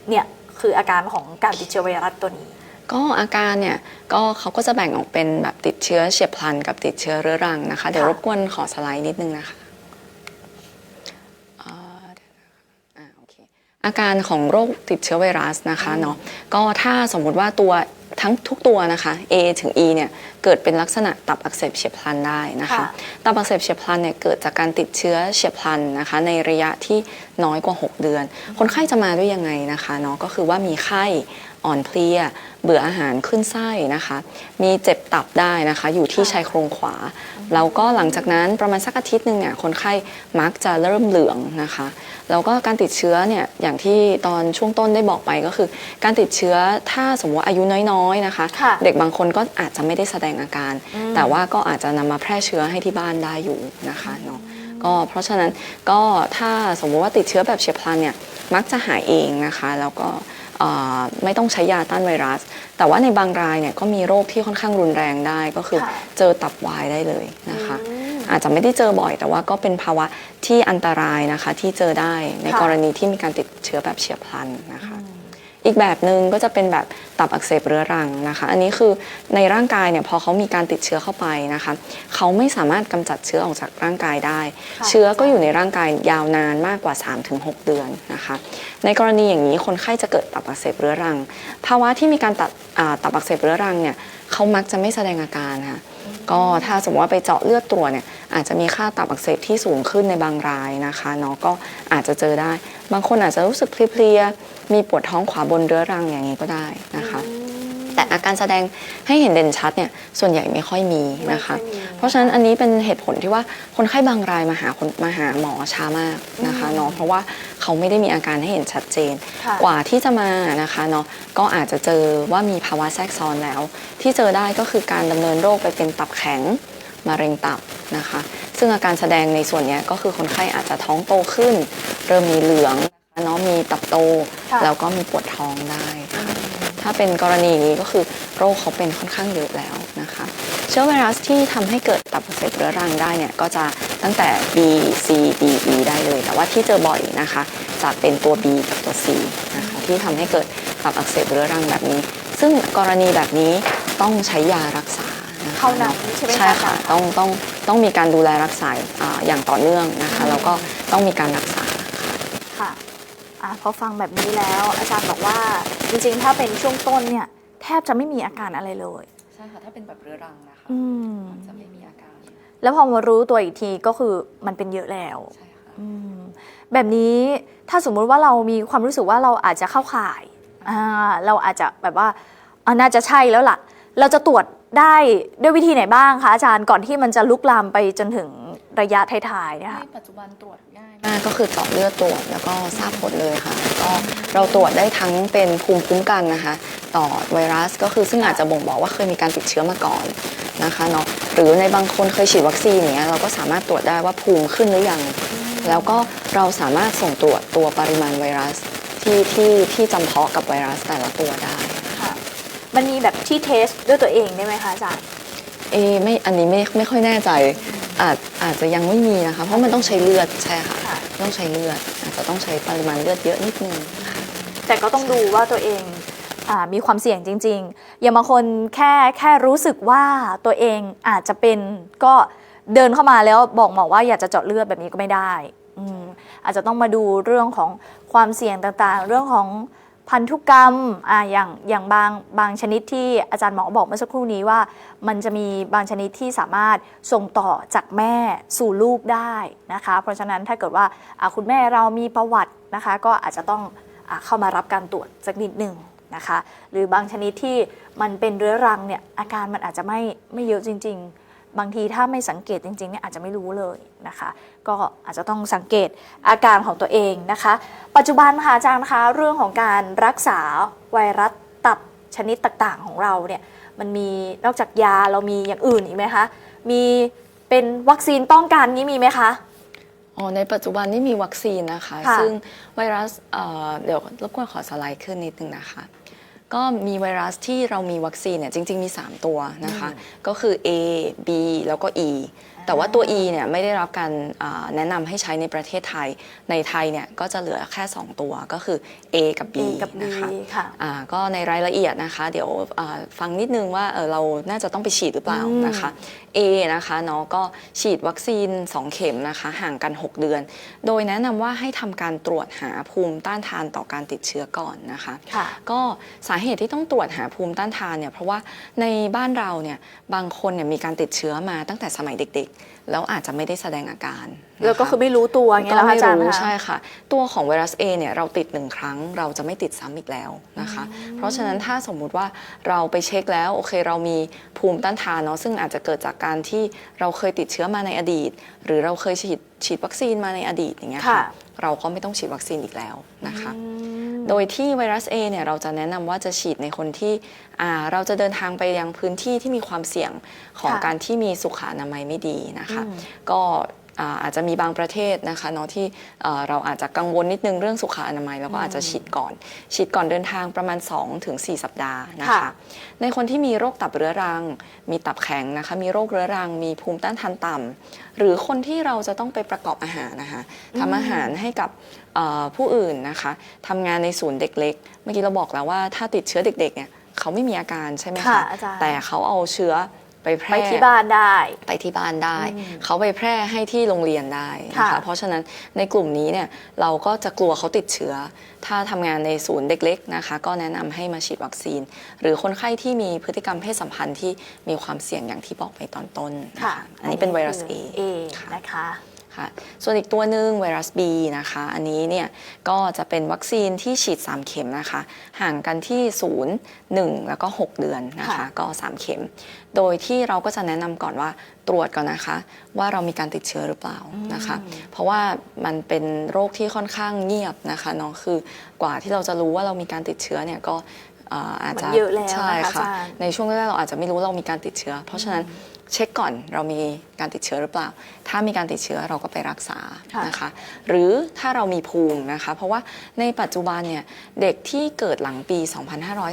เนี่ยคืออาการของการติดเชื้อไวรัสตัวนี้ก็อาการเนี่ยก็เขาก็จะแบ่งออกเป็นแบบติดเชื้อเฉียบพลันกับติดเชื้อเรื้อรังนะคะเดี๋ยวรบกวนขอสไลด์นิดนึงนะคะอาการของโรคติดเชื้อไวรัสนะคะเนาะก็ถ้าสมมุติว่าตัวทั้งทุกตัวนะคะ A ถึง E เนี่ยเกิดเป็นลักษณะตับอักเสบเฉียบพลันได้นะคะตับอักเสบเฉียบพลันเนี่ยเกิดจากการติดเชื้อเฉียบพลันนะคะในระยะที่น้อยกว่า6 เดือนคนไข้จะมาด้วยยังไงนะคะเนาะก็คือว่ามีไข้อ่อนเพลียเบื่ออาหารขึ้นไส้นะคะมีเจ็บตับได้นะคะอยู่ที่ชายโครงขวาแล้วก็หลังจากนั้นประมาณสักอาทิตย์หนึ่งเนี่ยคนไข้มักจะเริ่มเหลืองนะคะแล้วก็การติดเชื้อเนี่ยอย่างที่ตอนช่วงต้นได้บอกไปก็คือการติดเชื้อถ้าสมมติว่าอายุน้อยๆนะคะเด็กบางคนก็อาจจะไม่ได้แสดงอาการแต่ว่าก็อาจจะนำมาแพร่เชื้อให้ที่บ้านได้อยู่นะคะเนาะก็เพราะฉะนั้นก็ถ้าสมมติว่าติดเชื้อแบบเฉียบพลันเนี่ยมักจะหายเองนะคะแล้วก็ไม่ต้องใช้ยาต้านไวรัสแต่ว่าในบางรายเนี่ยก็มีโรคที่ค่อนข้างรุนแรงได้ก็คือเจอตับวายได้เลยนะคะอาจจะไม่ได้เจอบ่อยแต่ว่าก็เป็นภาวะที่อันตรายนะคะที่เจอได้ในกรณีที่มีการติดเชื้อแบบเฉียบพลันนะคะอีกแบบหนึ่งก็จะเป็นแบบตับอักเสบเรื้อรังนะคะอันนี้คือในร่างกายเนี่ยพอเขามีการติดเชื้อเข้าไปนะคะเขาไม่สามารถกำจัดเชื้อออกจากร่างกายได้เชื้อก็อยู่ในร่างกายยาวนานมากกว่า 3-6 เดือนนะคะในกรณีอย่างนี้คนไข้จะเกิดตับอักเสบเรื้อรังภาวะที่มีการตับอักเสบเรื้อรังเนี่ยเขามักจะไม่แสดงอาการค่ะก็ถ้าสมมติว่าไปเจาะเลือดตรวจเนี่ยอาจจะมีค่าตับอักเสบที่สูงขึ้นในบางรายนะคะเนาะก็อาจจะเจอได้บางคนอาจจะรู้สึกเพลียๆมีปวดท้องขวาบนเรื้อรังอย่างนี้ก็ได้นะคะแต่อาการแสดงให้เห็นเด่นชัดเนี่ยส่วนใหญ่ไม่ค่อยมีนะคะเพราะฉะนั้นอันนี้เป็นเหตุผลที่ว่าคนไข้บางรายมาหาหมอช้ามากนะคะเนาะเพราะว่าเขาไม่ได้มีอาการให้เห็นชัดเจนกว่าที่จะมานะคะเนาะก็อาจจะเจอว่ามีภาวะแทรกซ้อนแล้วที่เจอได้ก็คือการดำเนินโรคไปเป็นตับแข็งมะเร็งตับนะคะซึ่งอาการแสดงในส่วนนี้ก็คือคนไข้อาจจะท้องโตขึ้นเริ่มมีเหลืองเนาะมีตับโตแล้วก็มีปวดท้องได้ถ้าเป็นกรณีนี้ก็คือโรคเขาเป็นค่อนข้างเยอะแล้วนะคะเชื้อไวรัสที่ทำให้เกิดตับอักเสบเรื้อรังได้เนี่ยก็จะ ตั้งแต่ B C D E ได้เลยแต่ว่าที่เจอบ่อยนะคะจะเป็นตัว B กับตัว C นะคะที่ทำให้เกิดตับอักเสบเรื้อรังแบบนี้ ซึ่งกรณีแบบนี้ต้องใช้ยารักษานะคะ เท่านั้นใช่ไหมคะ ใช่ค่ะต้องมีการดูแลรักษาอย่างต่อเนื่องนะคะแล้วก็ต้องมีการรักษาค่ะพอฟังแบบนี้แล้วอาจารย์บอกว่าจริงๆถ้าเป็นช่วงต้นเนี่ยแทบจะไม่มีอาการอะไรเลยใช่ค่ะถ้าเป็นแบบเรื้อรังนะคะจะไม่มีอาการแล้วพอมารู้ตัวอีกทีก็คือมันเป็นเยอะแล้วใช่ค่ะแบบนี้ถ้าสมมุติว่าเรามีความรู้สึกว่าเราอาจจะเข้าข่ายเราอาจจะแบบว่าน่าจะใช่แล้วล่ะเราจะตรวจได้ด้วยวิธีไหนบ้างคะอาจารย์ก่อนที่มันจะลุกลามไปจนถึงระยะท้ายๆเนี่ยค่ะปัจจุบันตรวจง่ายมากก็คือเจาะเลือดตรวจแล้วก็ทราบผลเลยค่ะก็เราตรวจได้ทั้งเป็นภูมิคุ้มกันนะคะต่อไวรัสก็คือซึ่งอาจจะบ่งบอกว่าเคยมีการติดเชื้อมาก่อนนะคะเนาะหรือในบางคนเคยฉีดวัคซีนอย่างเงี้ยเราก็สามารถตรวจได้ว่าภูมิขึ้นหรือยังแล้วก็เราสามารถส่งตรวจตัวปริมาณไวรัสที่จำเพาะกับไวรัสแต่ละตัวได้ค่ะมันมีแบบที่เทสด้วยตัวเองได้ไหมคะอาจารย์ไม่อันนี้ไม่ค่อยแน่ใจอาจจะยังไม่มีนะคะเพราะมันต้องใช้เลือดใช่ค่ะต้องใช้เลือดอาจจะต้องใช้ปริมาณเลือดเยอะนิดนึงแต่ก็ต้องดูว่าตัวเองมีความเสี่ยงจริงๆอย่างบางคนแค่รู้สึกว่าตัวเองอาจจะเป็นก็เดินเข้ามาแล้วบอกหมอว่าอยากจะเจาะเลือดแบบนี้ก็ไม่ได้อาจจะต้องมาดูเรื่องของความเสี่ยงต่างๆเรื่องของพันธุกรรมอย่างบางชนิดที่อาจารย์หมอบอกเมื่อสักครู่นี้ว่ามันจะมีบางชนิดที่สามารถส่งต่อจากแม่สู่ลูกได้นะคะเพราะฉะนั้นถ้าเกิดว่าคุณแม่เรามีประวัตินะคะก็อาจจะต้องเข้ามารับการตรวจสักนิดหนึ่งนะคะหรือบางชนิดที่มันเป็นเรื้อรังเนี่ยอาการมันอาจจะไม่เยอะจริงๆบางทีถ้าไม่สังเกตจริงๆเนี่ยอาจจะไม่รู้เลยนะคะก็อาจจะต้องสังเกตอาการของตัวเองนะคะปัจจุบันค่ะอาจารย์คะเรื่องของการรักษาไวรัสตับชนิดต่างๆของเราเนี่ยมันมีนอกจากยาเรามีอย่างอื่นอีกไหมคะมีเป็นวัคซีนป้องกันนี้มีไหมคะในปัจจุบันนี่มีวัคซีนนะคะซึ่งไวรัสเดี๋ยวรบกวนขอสไลด์ขึ้นนิดนึงนะคะก็มีไวรัสที่เรามีวัคซีนเนี่ยจริงๆมี3ตัวนะคะก็คือ A B แล้วก็ E แต่ว่าตัว E เนี่ยไม่ได้รับการแนะนำให้ใช้ในประเทศไทยในไทยเนี่ยก็จะเหลือแค่2ตัวก็คือ A กับ B นะคะก็ในรายละเอียดนะคะเดี๋ยวฟังนิดนึงว่าเราน่าจะต้องไปฉีดหรือเปล่านะคะ A นะคะเนาะก็ฉีดวัคซีน2เข็มนะคะห่างกัน6เดือนโดยแนะนำว่าให้ทำการตรวจหาภูมิต้านทานต่อการติดเชื้อก่อนนะคะก็สาเหตุที่ต้องตรวจหาภูมิต้านทานเนี่ยเพราะว่าในบ้านเราเนี่ยบางคนเนี่ยมีการติดเชื้อมาตั้งแต่สมัยเด็กๆแล้วอาจจะไม่ได้แสดงอาการแล้วก็คือไม่รู้ตัวไงล่ะอาจารย์ใช่ค่ะตัวของไวรัส A เนี่ยเราติด1ครั้งเราจะไม่ติดซ้ำอีกแล้วนะคะเพราะฉะนั้นถ้าสมมุติว่าเราไปเช็คแล้วโอเคเรามีภูมิต้านทานเนาะซึ่งอาจจะเกิดจากการที่เราเคยติดเชื้อมาในอดีตหรือเราเคยฉีดวัคซีนมาในอดีตอย่างเงี้ยค่ะเราก็ไม่ต้องฉีดวัคซีนอีกแล้วนะคะโดยที่ไวรัส A เนี่ยเราจะแนะนำว่าจะฉีดในคนที่เราจะเดินทางไปยังพื้นที่ที่มีความเสี่ยงของการที่มีสุขอนามัยไม่ดีนะคะก็อาจจะมีบางประเทศนะคะเนาะที่เราอาจจะกังวลนิดนึงเรื่องสุขอนามัยแล้วก็อาจจะฉีดก่อนเดินทางประมาณ 2-4 สัปดาห์นะคะในคนที่มีโรคตับเรื้อรังมีตับแข็งนะคะมีโรคเรื้อรังมีภูมิต้านทานต่ำหรือคนที่เราจะต้องไปประกอบอาหารนะคะทำอาหารให้กับผู้อื่นนะคะทำงานในศูนย์เด็กเล็กเมื่อกี้เราบอกแล้วว่าถ้าติดเชื้อเด็กๆเนี่ยเขาไม่มีอาการใช่ไหมคะแต่เขาเอาเชื้อไปแพร่ที่บ้านได้เขาไปแพร่ให้ที่โรงเรียนได้นะคะเพราะฉะนั้นในกลุ่มนี้เนี่ยเราก็จะกลัวเขาติดเชื้อถ้าทำงานในศูนย์เด็กเล็กนะคะก็แนะนำให้มาฉีดวัคซีนหรือคนไข้ที่มีพฤติกรรมเพศสัมพันธ์ที่มีความเสี่ยงอย่างที่บอกไปตอนต้นอันนี้เป็นไวรัส A นะคะส่วนอีกตัวหนึ่งไวรัส B นะคะอันนี้เนี่ยก็จะเป็นวัคซีนที่ฉีด3เข็มนะคะห่างกันที่0 1แล้วก็6เดือนนะคะก็3เข็มโดยที่เราก็จะแนะนำก่อนว่าตรวจก่อนนะคะว่าเรามีการติดเชื้อหรือเปล่านะคะเพราะว่ามันเป็นโรคที่ค่อนข้างเงียบนะคะเนาะคือกว่าที่เราจะรู้ว่าเรามีการติดเชื้อเนี่ยก็ อาจจะมันเยอะแล้ว ใช่ นะคะอา ค่ะ จารย์ ในช่วงแรกเราอาจจะไม่รู้เรามีการติดเชื้อ เพราะฉะนั้นเช็คก่อนเรามีการติดเชื้อหรือเปล่า ถ้ามีการติดเชื้อเราก็ไปรักษา ค่ะ นะคะหรือถ้าเรามีภูมินะคะเพราะว่าในปัจจุบันเนี่ยเด็กที่เกิดหลังปี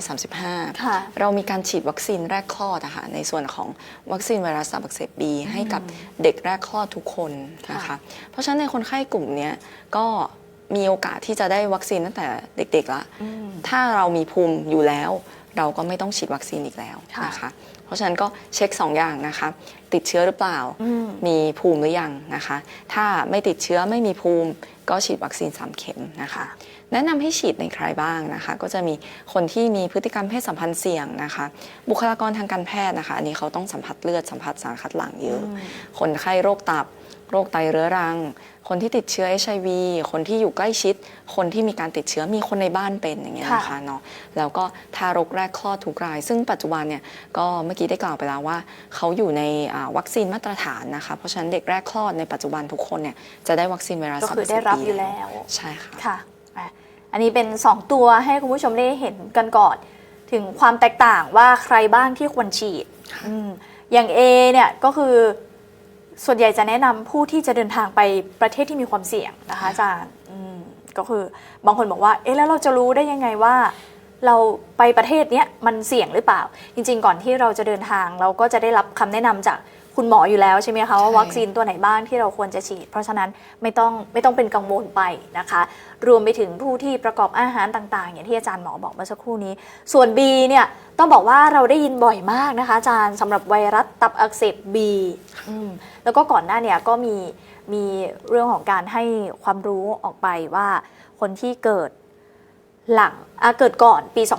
2535 ค่ะ เรามีการฉีดวัคซีนแรกคลอดนะคะในส่วนของวัคซีนไวรัสตับอักเสบบีให้กับเด็กแรกคลอดทุกคนนะคะ ค่ะ เพราะฉะนั้นในคนไข้กลุ่มเนี้ยก็มีโอกาสที่จะได้วัคซีนตั้งแต่เด็กๆละถ้าเรามีภูมิอยู่แล้ว เราก็ไม่ต้องฉีดวัคซีนอีกแล้ว ค่ะ นะคะเพราะฉะนั้นก็เช็ค2 อย่างนะคะติดเชื้อหรือเปล่า มีภูมิหรือยังนะคะถ้าไม่ติดเชื้อไม่มีภูมิก็ฉีดวัคซีน3 เข็มนะคะ ค่ะ แนะนำให้ฉีดในใครบ้างนะคะก็จะมีคนที่มีพฤติกรรมเพศสัมพันธ์เสี่ยงนะคะบุคลากรทางการแพทย์นะคะอันนี้เขาต้องสัมผัสเลือดสัมผัสสารคัดหลั่งเยอะคนไข้โรคตับโรคไตเรื้อรัง คนที่ติดเชื้อ HIV คนที่อยู่ใกล้ชิด คนที่มีการติดเชื้อมีคนในบ้านเป็นอย่างเงี้ยนะคะเนาะแล้วก็ทารกแรกคลอดทุกราย ซึ่งปัจจุบันเนี่ยก็เมื่อกี้ได้กล่าวไปแล้วว่าเขาอยู่ในวัคซีนมาตรฐานนะคะเพราะฉะนั้นเด็กแรกคลอดในปัจจุบันทุกคนเนี่ยจะได้วัคซีนไวรัส ก็คือได้รับอยู่แล้ว ใช่ค่ะ ค่ะอ่ะ อันนี้เป็น 2 ตัวให้คุณผู้ชมได้เห็นกันก่อน ถึงความแตกต่างว่าใครบ้างที่ควรฉีดอย่าง A เนี่ยก็คือส่วนใหญ่จะแนะนำผู้ที่จะเดินทางไปประเทศที่มีความเสี่ยงนะคะอาจารย์ก็คือบางคนบอกว่าเอ๊ะแล้วเราจะรู้ได้ยังไงว่า เราไปประเทศเนี้ยมันเสี่ยงหรือเปล่า จริงๆก่อนที่เราจะเดินทางเราก็จะได้รับคำแนะนำจากคุณหมออยู่แล้วใช่ไหมคะว่าวัคซีนตัวไหนบ้างที่เราควรจะฉีด เพราะฉะนั้นไม่ต้องเป็นกังวลไปนะคะ รวมไปถึงผู้ที่ประกอบอาหารต่างๆอย่างที่อาจารย์หมอบอกเมื่อสักครู่นี้ ส่วน B เนี่ยต้องบอกว่าเราได้ยินบ่อยมากนะคะอาจารย์สำหรับไวรัสตับอักเสบ B แล้วก็ก่อนหน้าเนี่ยก็มีเรื่องของการให้ความรู้ออกไปว่าคนที่เกิดเกิดก่อนปี 2535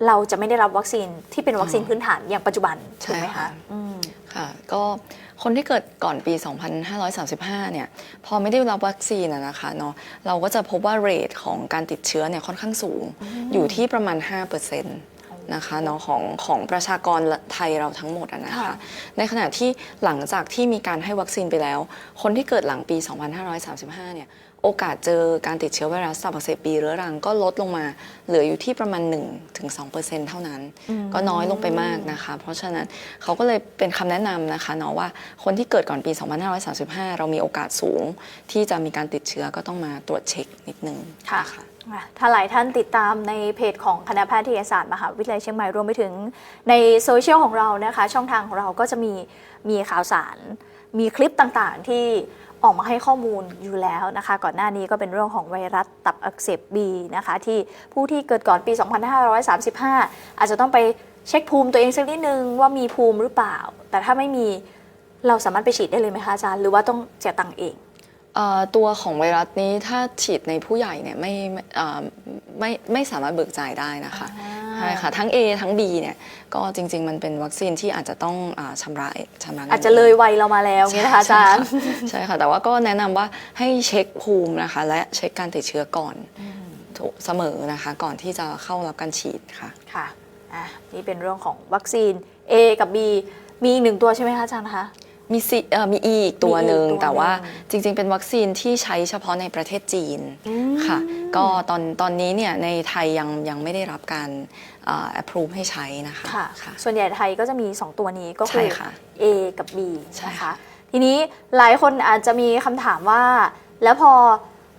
เราจะไม่ได้รับวัคซีนที่เป็นวัคซีนพื้นฐานอย่างปัจจุบันถูกไหมคะ ค่ะก็คนที่เกิดก่อนปี 2535 เนี่ยพอไม่ได้รับวัคซีนนะคะเนาะเราก็จะพบว่าเรทของการติดเชื้อเนี่ยค่อนข้างสูงอยู่ที่ประมาณ 5%นะคะเนาะของประชากรไทยเราทั้งหมดนะคะในขณะที่หลังจากที่มีการให้วัคซีนไปแล้วคนที่เกิดหลังปี 2535 เนี่ยโอกาสเจอการติดเชื้อไวรัสตับอักเสบบีเรื้อรังก็ลดลงมาเหลืออยู่ที่ประมาณ 1-2% เท่านั้นก็น้อยลงไปมากนะคะเพราะฉะนั้นเขาก็เลยเป็นคำแนะนำนะคะเนาะว่าคนที่เกิดก่อนปี 2535 เรามีโอกาสสูงที่จะมีการติดเชื้อก็ต้องมาตรวจเช็คนิดนึง ค่ะถ้าหลายท่านติดตามในเพจของคณะแพทยศาสตร์มหาวิทยาลัยเชียงใหม่รวมไปถึงในโซเชียลของเรานะคะช่องทางของเราก็จะมีข่าวสารมีคลิปต่างๆที่ออกมาให้ข้อมูลอยู่แล้วนะคะก่อนหน้านี้ก็เป็นเรื่องของไวรัสตับอักเสบบีนะคะที่ผู้ที่เกิดก่อนปี 2535 อาจจะต้องไปเช็คภูมิตัวเองสักนิดนึงว่ามีภูมิหรือเปล่าแต่ถ้าไม่มีเราสามารถไปฉีดได้เลยไหมคะอาจารย์หรือว่าต้องเสียตังค์เองตัวของไวรัสนี้ถ้าฉีดในผู้ใหญ่เนี่ยไม่สามารถเบิกจ่ายได้นะคะใช่ค่ะทั้ง A ทั้ง B เนี่ยก็จริงๆมันเป็นวัคซีนที่อาจจะต้องชำระเงินอาจจะเลยวัยเรามาแล้วไงนะคะอาจารย์ใช่ค่ะแต่ว่าก็แนะนำว่าให้เช็คภูมินะคะและเช็คการติดเชื้อก่อนเสมอนะคะก่อนที่จะเข้ารับการฉีดค่ะค่ะนี่เป็นเรื่องของวัคซีน A กับ B มีอีก1ตัวใช่ไหมคะอาจารย์คะมีE อีกตัวหนึ่งแต่ว่าจริงๆเป็นวัคซีนที่ใช้เฉพาะในประเทศจีนค่ะก็ตอนนี้เนี่ยในไทยยังไม่ได้รับการapprove ให้ใช้นะคะค่ะส่วนใหญ่ไทยก็จะมี2ตัวนี้ก็คือ A กับ B นะคะทีนี้หลายคนอาจจะมีคำถามว่าแล้วพอ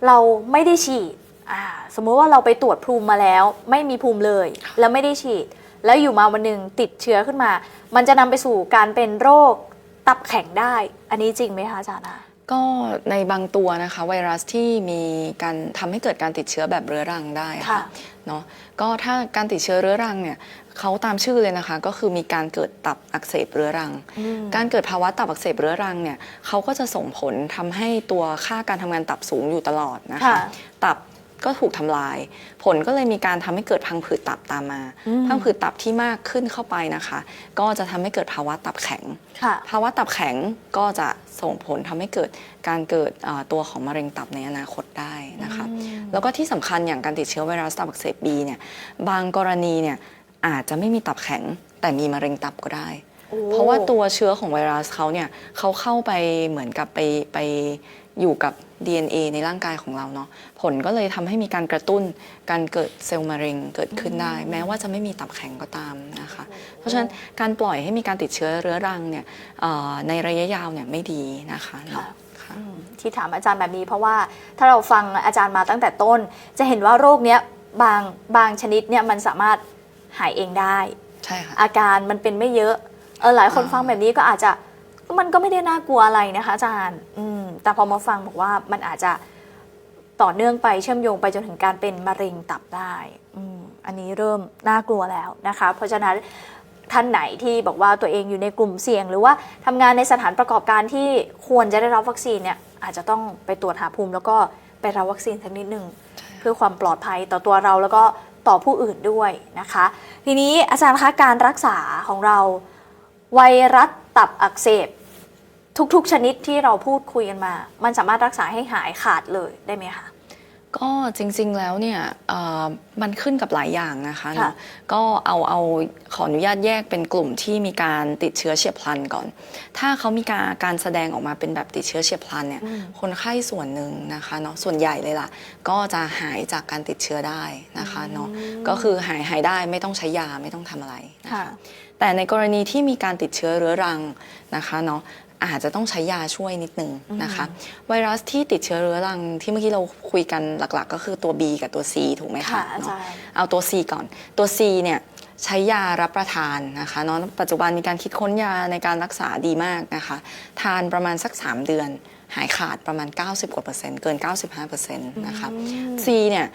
เราไม่ได้ฉีดสมมุติว่าเราไปตรวจภูมิมาแล้วไม่มีภูมิเลยแล้วไม่ได้ฉีดแล้วอยู่มาวันหนึ่งติดเชื้อขึ้นมามันจะนำไปสู่การเป็นโรคตับแข็งได้อันนี้จริงไหมคะอาจารย์ก็ในบางตัวนะคะไวรัสที่มีการทำให้เกิดการติดเชื้อแบบเรื้อรังได้ค่ะเนาะก็ถ้าการติดเชื้อเรื้อรังเนี่ยเขาตามชื่อเลยนะคะก็คือมีการเกิดตับอักเสบเรื้อรังการเกิดภาวะตับอักเสบเรื้อรังเนี่ยเขาก็จะส่งผลทำให้ตัวค่าการทำงานตับสูงอยู่ตลอดนะคะตับก็ถูกทำลายผลก็เลยมีการทำให้เกิดพังผืดตับตามมาพังผืดตับที่มากขึ้นเข้าไปนะคะก็จะทำให้เกิดภาวะตับแข็งภาวะตับแข็งก็จะส่งผลทำให้เกิดการเกิดตัวของมะเร็งตับในอนาคตได้นะคะแล้วก็ที่สำคัญอย่างการติดเชื้อไวรัสตับอักเสบบีเนี่ยบางกรณีเนี่ยอาจจะไม่มีตับแข็งแต่มีมะเร็งตับก็ได้เพราะว่าตัวเชื้อของไวรัสเขาเนี่ยเขาเข้าไปเหมือนกับไปอยู่กับ DNA ในร่างกายของเราเนาะผลก็เลยทำให้มีการกระตุ้นการเกิดเซลล์มะเร็งเกิดขึ้นได้ แม้ว่าจะไม่มีตับแข็งก็ตามนะคะเพราะฉะนั้นการปล่อยให้มีการติดเชื้อเรื้อรังเนี่ยในระยะยาวเนี่ยไม่ดีนะคะเนาะที่ถามอาจารย์แบบนี้เพราะว่าถ้าเราฟังอาจารย์มาตั้งแต่ต้นจะเห็นว่าโรคเนี้ยบางชนิดเนี่ยมันสามารถหายเองได้ใช่ค่ะอาการมันเป็นไม่เยอะหลายคนฟังแบบนี้ก็อาจจะมันก็ไม่ได้น่ากลัวอะไรนะคะอาจารย์แต่พอมาฟังบอกว่ามันอาจจะต่อเนื่องไปเชื่อมโยงไปจนถึงการเป็นมะเร็งตับได้อันนี้เริ่มน่ากลัวแล้วนะคะเพราะฉะนั้นท่านไหนที่บอกว่าตัวเองอยู่ในกลุ่มเสี่ยงหรือว่าทำงานในสถานประกอบการที่ควรจะได้รับวัคซีนเนี่ยอาจจะต้องไปตรวจหาภูมิแล้วก็ไปรับวัคซีนสักนิดนึงเพื่อความปลอดภัยต่อตัวเราแล้วก็ต่อผู้อื่นด้วยนะคะทีนี้อาจารย์คะการรักษาของเราไวรัสตับอักเสบทุกๆชนิดที่เราพูดคุยกันมามันสามารถรักษาให้หายขาดเลยได้ไหมคะก็จริงๆแล้วเนี่ยมันขึ้นกับหลายอย่างนะคะเนาะก็เอาขออนุญาตแยกเป็นกลุ่มที่มีการติดเชื้อเฉียบพลันก่อนถ้าเขามีการแสดงออกมาเป็นแบบติดเชื้อเฉียบพลันเนี่ยคนไข้ส่วนหนึ่งนะคะเนาะส่วนใหญ่เลยล่ะก็จะหายจากการติดเชื้อได้นะคะเนาะก็คือหายได้ไม่ต้องใช้ยาไม่ต้องทำอะไรนะคะแต่ในกรณีที่มีการติดเชื้อเรื้อรังนะคะเนาะอาจจะต้องใช้ยาช่วยนิดนึงนะคะไวรัสที่ติดเชื้อเรื้อรังที่เมื่อกี้เราคุยกันหลักๆก็คือตัว B กับตัว C ถูกไหมคะเอาตัว C ก่อนตัว C เนี่ยใช้ยารับประทานนะคะเนาะปัจจุบันมีการคิดค้นยาในการรักษาดีมากนะคะทานประมาณสัก3เดือนหายขาดประมาณ90กว่า%เกิน 95%นะคะ C เนี่ย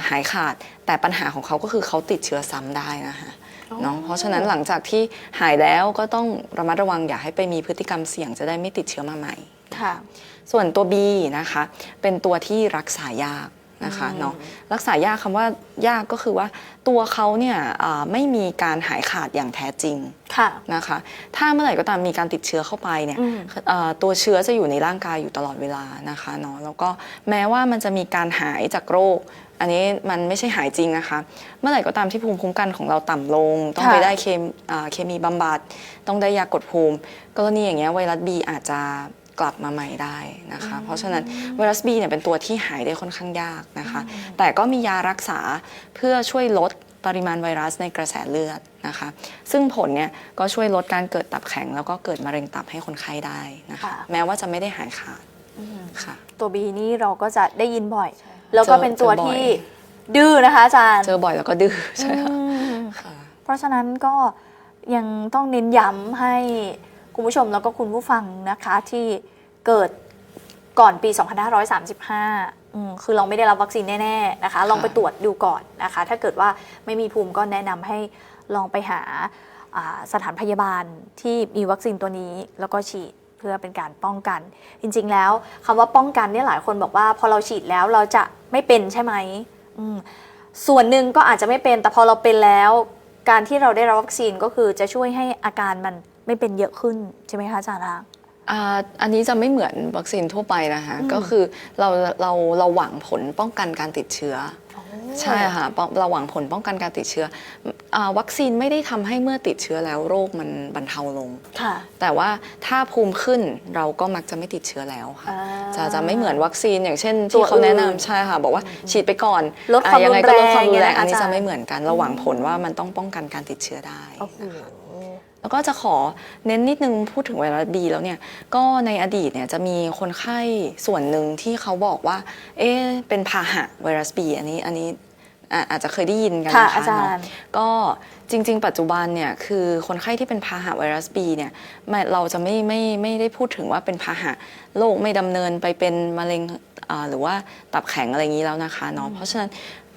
หายขาดแต่ปัญหาของเขาก็คือเขาติดเชื้อซ้ำได้นะคะเนาะเพราะฉะนั้นหลังจากที่หายแล้วก็ต้องระมัดระวังอย่าให้ไปมีพฤติกรรมเสี่ยงจะได้ไม่ติดเชื้อมาใหม่ค่ะส่วนตัว B นะคะเป็นตัวที่รักษายากนะคะเนาะรักษายากคำว่ายากก็คือว่าตัวเขาเนี่ยไม่มีการหายขาดอย่างแท้จริงนะคะถ้าเมื่อไหร่ก็ตามมีการติดเชื้อเข้าไปเนี่ยตัวเชื้อจะอยู่ในร่างกายอยู่ตลอดเวลานะคะเนาะแล้วก็แม้ว่ามันจะมีการหายจากโรคอันนี้มันไม่ใช่หายจริงนะคะเมื่อไหร่ก็ตามที่ภูมิคุ้มกันของเราต่ำลงต้องไปได้เคมีบำบัดต้องได้ยากดภูมิกรณีอย่างเงี้ยไวรัส B อาจจะกลับมาใหม่ได้นะคะเพราะฉะนั้นไวรัส B เนี่ยเป็นตัวที่หายได้ค่อนข้างยากนะคะแต่ก็มียารักษาเพื่อช่วยลดปริมาณไวรัสในกระแสเลือดนะคะซึ่งผลเนี่ยก็ช่วยลดการเกิดตับแข็งแล้วก็เกิดมะเร็งตับให้คนไข้ได้นะคะแม้ว่าจะไม่ได้หายขาดค่ะตัว B นี่เราก็จะได้ยินบ่อยแล้วก็เป็นตัวที่ดื้อนะคะอาจารย์เจอบ่อยแล้วก็ดื้อใช่ค่ะเพราะฉะนั้นก็ยังต้องเน้นย้ำให้คุณผู้ชมแล้วก็คุณผู้ฟังนะคะที่เกิดก่อนปี 2535คือเราไม่ได้รับวัคซีนแน่ๆนะคะลองไปตรวจดูก่อนนะคะถ้าเกิดว่าไม่มีภูมิก็แนะนำให้ลองไปหาสถานพยาบาลที่มีวัคซีนตัวนี้แล้วก็ฉีดเพื่อเป็นการป้องกันจริงๆแล้วคำว่าป้องกันเนี่ยหลายคนบอกว่าพอเราฉีดแล้วเราจะไม่เป็นใช่ไหมส่วนหนึ่งก็อาจจะไม่เป็นแต่พอเราเป็นแล้วการที่เราได้รับวัคซีนก็คือจะช่วยให้อาการมันไม่เป็นเยอะขึ้นใช่ไหมคะอาจารย์อันนี้จะไม่เหมือนวัคซีนทั่วไปนะคะก็คือเราหวังผลป้องกันการติดเชื้อใช่ค่ะเราหวังผลป้องกันการติดเชื้อวัคซีนไม่ได้ทำให้เมื่อติดเชื้อแล้วโรคมันบรรเทาลงแต่ว่าถ้าภูมิขึ้นเราก็มักจะไม่ติดเชื้อแล้วค่ะจะไม่เหมือนวัคซีนอย่างเช่นที่เขาแนะนำใช่ค่ะบอกว่าฉีดไปก่อนลดความรุนแรงอันนี้จะไม่เหมือนกันเราหวังผลว่ามันต้องป้องกันการติดเชื้อได้แล้วก็จะขอเน้นนิดนึงพูดถึงไวรัส B แล้วเนี่ยก็ในอดีตเนี่ยจะมีคนไข้ส่วนหนึ่งที่เขาบอกว่าเป็นพาหะไวรัส B อันนี้อาจจะเคยได้ยินกันนะคะเนาะก็จริงๆปัจจุบันเนี่ยคือคนไข้ที่เป็นพาหะไวรัส B เนี่ยเราจะไม่ได้พูดถึงว่าเป็นพาหะโรคไม่ดำเนินไปเป็นมะเร็งหรือว่าตับแข็งอะไรอย่างนี้แล้วนะคะเนาะเพราะฉะนั้น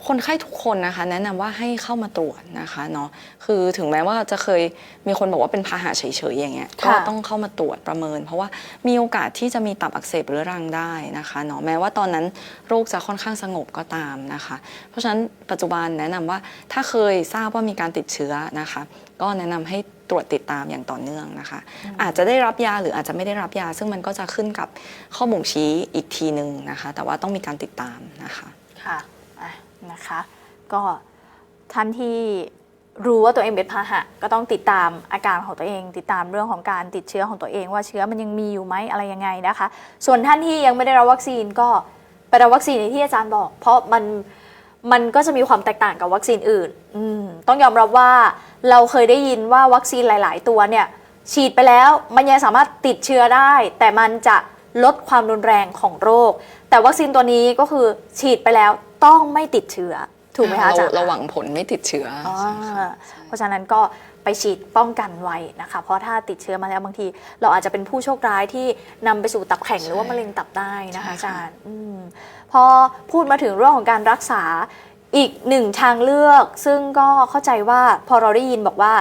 คนไข้ทุกคนนะคะแนะนำว่าให้เข้ามาตรวจนะคะเนาะคือถึงแม้ว่าจะเคยมีคนบอกว่าเป็นพาหะเฉยๆอย่างเงี้ยก็ต้องเข้ามาตรวจประเมินเพราะว่ามีโอกาสที่จะมีตับอักเสบเรื้อรังได้นะคะเนาะแม้ว่าตอนนั้นโรคจะค่อนข้างสงบก็ตามนะคะเพราะฉะนั้นปัจจุบันแนะนำว่าถ้าเคยทราบว่ามีการติดเชื้อนะคะก็แนะนำให้ตรวจติดตามอย่างต่อเนื่องนะคะอาจจะได้รับยาหรืออาจจะไม่ได้รับยาซึ่งมันก็จะขึ้นกับข้อบ่งชี้อีกทีนึงนะคะแต่ว่าต้องมีการติดตามนะคะค่ะนะคะก็ท่านที่ รู้ว่าตัวเองเป็นพาหะก็ต้องติดตามอาการของตัวเอง ติดตามเรื่องของการติดเชื้อของตัวเองว่าเชื้อมันยังมีอยู่ไหมอะไรยังไงนะคะส่วนท่านที่ยังไม่ได้รับวัคซีนก็ไปรับวัคซีนในที่อาจารย์บอกเพราะมันก็จะมีความแตกต่างกับวัคซีนอื่นต้องยอมรับว่าเราเคยได้ยินว่าวัคซีนหลายๆตัวเนี่ยฉีดไปแล้วมันยังสามารถติดเชื้อได้แต่มันจะลดความรุนแรงของโรคแต่วัคซีนตัวนี้ก็คือฉีดไปแล้วต้องไม่ติดเชื้อถูกไหมคะอาจารย์ เราหวังผลไม่ติดเชื้อเพราะฉะนั้นก็ไปฉีดป้องกันไว้นะคะเพราะถ้าติดเชื้อมาแล้วบางทีเราอาจจะเป็นผู้โชคร้ายที่นำไปสู่ตับแข็งหรือว่ามะเร็งตับได้นะคะอาจารย์พอพูดมาถึงเรื่องของการรักษาอีกหนึ่งทางเลือกซึ่งก็เข้าใจว่าพอเราได้ยินบอกว่า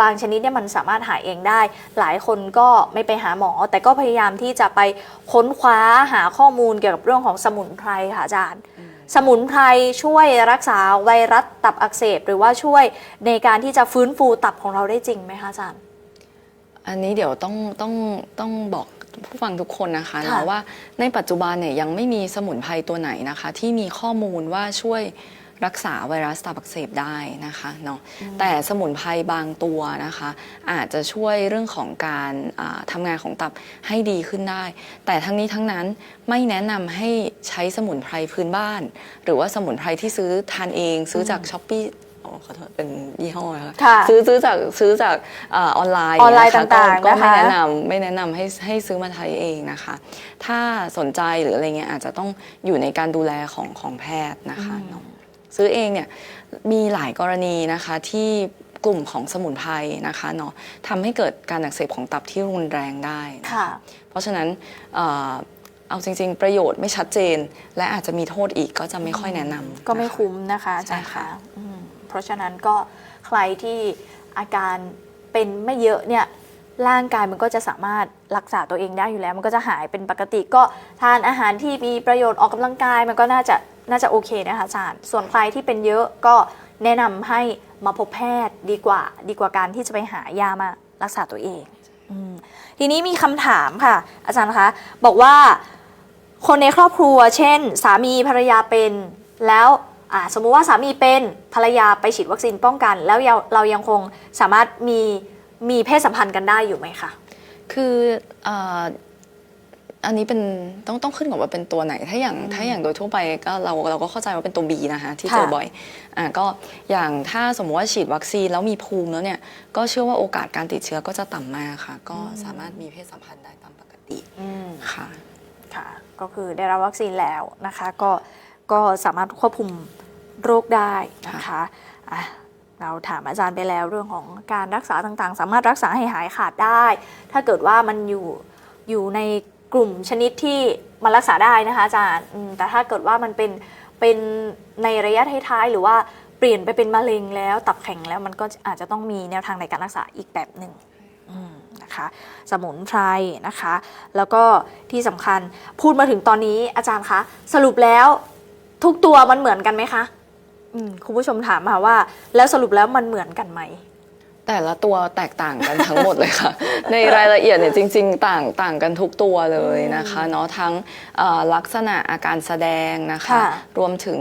บางชนิดเนี่ยมันสามารถหายเองได้หลายคนก็ไม่ไปหาหมอแต่ก็พยายามที่จะไปค้นคว้าหาข้อมูลเกี่ยวกับเรื่องของสมุนไพรค่ะอาจารย์สมุนไพรช่วยรักษาไวรัสตับอักเสบหรือว่าช่วยในการที่จะฟื้นฟูตับของเราได้จริงไหมคะอาจารย์อันนี้เดี๋ยวต้องบอกผู้ฟังทุกคนนะคะเนาะว่าในปัจจุบันเนี่ยยังไม่มีสมุนไพรตัวไหนนะคะที่มีข้อมูลว่าช่วยรักษาไวรัสตับอักเสบได้นะคะเนาะแต่สมุนไพรบางตัวนะคะอาจจะช่วยเรื่องของการทำงานของตับให้ดีขึ้นได้แต่ทั้งนี้ทั้งนั้นไม่แนะนำให้ใช้สมุนไพรพื้นบ้านหรือว่าสมุนไพรที่ซื้อทานเองซื้อจาก Shopeeขอโทษเป็นยี่ห้อค่ะซื้อจากออนไลน์ต่างๆก็ไม่แนะนำให้ซื้อมาใช้เองนะคะถ้าสนใจหรืออะไรเงี้ยอาจจะต้องอยู่ในการดูแลของแพทย์นะคะซื้อเองเนี่ยมีหลายกรณีนะคะที่กลุ่มของสมุนไพรนะคะเนาะทำให้เกิดการอักเสบของตับที่รุนแรงได้นะคะเพราะฉะนั้นเอาจริงๆประโยชน์ไม่ชัดเจนและอาจจะมีโทษอีกก็จะไม่ค่อยแนะนำก็ไม่คุ้มนะคะอาจารย์ค่ะเพราะฉะนั้นก็ใครที่อาการเป็นไม่เยอะเนี่ยร่างกายมันก็จะสามารถรักษาตัวเองได้อยู่แล้วมันก็จะหายเป็นปกติก็ทานอาหารที่มีประโยชน์ออกกำลังกายมันก็น่าจะโอเคนะคะอาจารย์ส่วนใครที่เป็นเยอะก็แนะนำให้มาพบแพทย์ดีกว่าการที่จะไปหายามารักษาตัวเองทีนี้มีคำถามค่ะอาจารย์คะบอกว่าคนในครอบครัวเช่นสามีภรรยาเป็นแล้วสมมุติว่าสามีเป็นภรรยาไปฉีดวัคซีนป้องกันแล้วเรายังคงสามารถมีเพศสัมพันธ์กันได้อยู่ไหมคะคืออันนี้เป็นต้องขึ้นกับว่าเป็นตัวไหนถ้าอย่างโดยทั่วไปก็เราก็เข้าใจว่าเป็นตัว B นะคะที่เจอบ่อยก็อย่างถ้าสมมติว่าฉีดวัคซีนแล้วมีภูมิแล้วเนี่ยก็เชื่อว่าโอกาสการติดเชื้อก็จะต่ำมากค่ะก็สามารถมีเพศสัมพันธ์ได้ตามปกติค่ะก็คือได้รับวัคซีนแล้วนะคะก็สามารถควบคุมโรคได้นะคะเราถามอาจารย์ไปแล้วเรื่องของการรักษาต่างๆสามารถรักษาให้หายขาดได้ถ้าเกิดว่ามันอยู่ในกลุ่มชนิดที่มันรักษาได้นะคะอาจารย์แต่ถ้าเกิดว่ามันเป็นในระยะท้ายๆหรือว่าเปลี่ยนไปเป็นมะเร็งแล้วตับแข็งแล้วมันก็อาจจะต้องมีแนวทางในการรักษาอีกแบบหนึ่งนะคะสมุนไพรนะคะแล้วก็ที่สำคัญพูดมาถึงตอนนี้อาจารย์คะสรุปแล้วทุกตัวมันเหมือนกันไหมคะคุณผู้ชมถามมาว่าแล้วสรุปแล้วมันเหมือนกันไหมแต่ละตัวแตกต่างกันทั้งหมดเลยค่ะ ในรายละเอียดเนี่ยจริงๆต่างกันทุกตัวเลยนะคะเนาะทั้งลักษณะอาการแสดงนะคะรวมถึง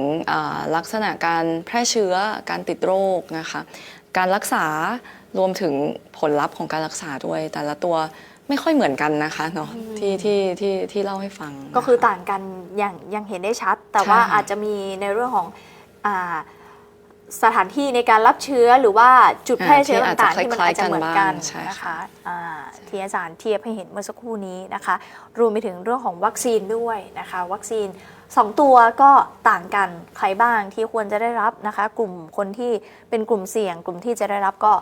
ลักษณะการแพร่เชื้อการติดโรคนะคะการรักษารวมถึงผลลัพธ์ของการรักษาด้วยแต่ละตัวไม่ค่อยเหมือนกันนะคะเนาะที่เล่าให้ฟังก็คือต่างกันอย่างเห็นได้ชัดแต่ว่าอาจจะมีในเรื่องของสถานที่ในการรับเชื้อหรือว่าจุดแพร่เชื้อต่างๆที่มันอาจจะเหมือนกันนะคะที่อาจารย์เทียบให้เห็นเมื่อสักครู่นี้นะคะรวมไปถึงเรื่องของวัคซีนด้วยนะคะวัคซีน2ตัวก็ต่างกันใครบ้างที่ควรจะได้รับนะคะกลุ่มคนที่เป็นกลุ่มเสี่ยงกลุ่มที่จะได้รับก็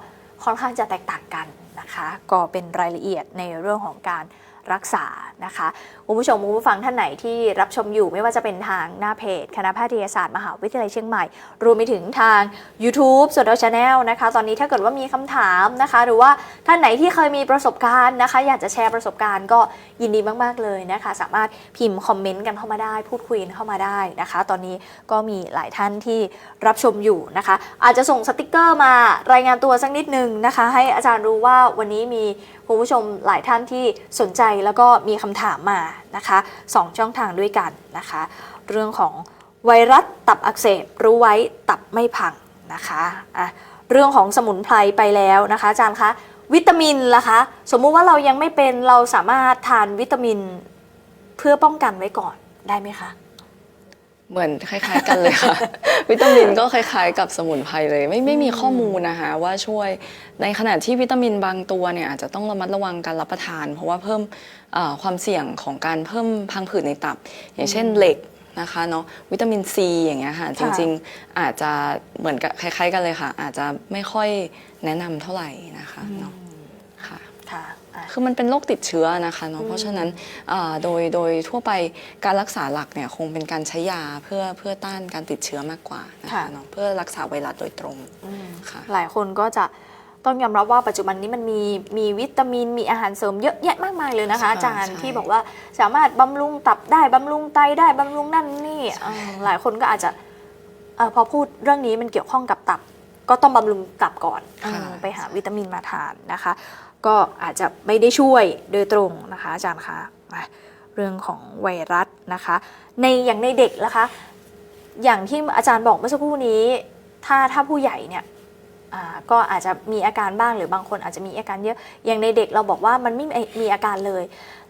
ค่อนข้างจะแตกต่างกันนะคะก็เป็นรายละเอียดในเรื่องของการรักษานะคะคุณผู้ชมคุณผู้ฟังท่านไหนที่รับชมอยู่ไม่ว่าจะเป็นทางหน้าเพจคณะแพทยศาสตร์มหาวิทยาลัยเชียงใหม่รวมไปถึงทาง YouTube ส่วนเรา Channel นะคะตอนนี้ถ้าเกิดว่ามีคำถามนะคะหรือว่าท่านไหนที่เคยมีประสบการณ์นะคะอยากจะแชร์ประสบการณ์ก็ยินดีมากๆเลยนะคะสามารถพิมพ์คอมเมนต์กันเข้ามาได้พูดคุยเข้ามาได้นะคะตอนนี้ก็มีหลายท่านที่รับชมอยู่นะคะอาจจะส่งสติกเกอร์มารายงานตัวสักนิดนึงนะคะให้อาจารย์รู้ว่าวันนี้มีคุณผู้ชมหลายท่านที่สนใจแล้วก็มีคำถามมานะคะ2 ช่องทางด้วยกันนะคะเรื่องของไวรัสตับอักเสบรู้ไว้ตับไม่พังนะคะ เรื่องของสมุนไพรไปแล้วนะคะอาจารย์คะวิตามินล่ะคะสมมุติว่าเรายังไม่เป็นเราสามารถทานวิตามินเพื่อป้องกันไว้ก่อนได้ไหมคะเหมือนคล้ายๆกันเลยค่ะ วิตามินก็คล้ายๆกับสมุนไพรเลยไม่มีข้อมูลนะคะว่าช่วยในขณะที่วิตามินบางตัวเนี่ยอาจจะต้องระมัดระวังการรับประทาน เพราะว่าเพิ่มความเสี่ยงของการเพิ่มพังผืดในตับ อย่างเช่นเหล็กนะคะเนาะวิตามินซีอย่างเงี้ยค่ะจริงๆอาจจะเหมือนกับคล้ายๆกันเลยค่ะอาจจะไม่ค่อยแนะนำเท่าไหร่นะคะเนาะค่ะคือมันเป็นโรคติดเชื้อนะคะเนาะเพราะฉะนั้นโดยทั่วไปการรักษาหลักเนี่ยคงเป็นการใช้ยาเพื่อต้านการติดเชื้อมากกว่านะคะเนาะเพื่อรักษาไวรัสโดยตรงค่ะหลายคนก็จะต้องยอมรับว่าปัจจุบันนี้มันมีวิตามินมีอาหารเสริมเยอะแยะมากมายเลยนะคะอาจารย์ที่บอกว่าสามารถบำรุงตับได้บำรุงไตได้บำรุงนั่นนี่หลายคนก็อาจจะพอพูดเรื่องนี้มันเกี่ยวข้องกับตับก็ต้องบำรุงตับก่อนไปหาวิตามินมาทานนะคะก็อาจจะไม่ได้ช่วยโดยตรงนะคะอาจารย์คะเรื่องของไวรัสนะคะอย่างในเด็กนะคะอย่างที่อาจารย์บอกเมื่อสักครู่นี้ถ้าผู้ใหญ่เนี่ยก็อาจจะมีอาการบ้างหรือบางคนอาจจะมีอาการเยอะอย่างในเด็กเราบอกว่ามันไม่มีอาการเลย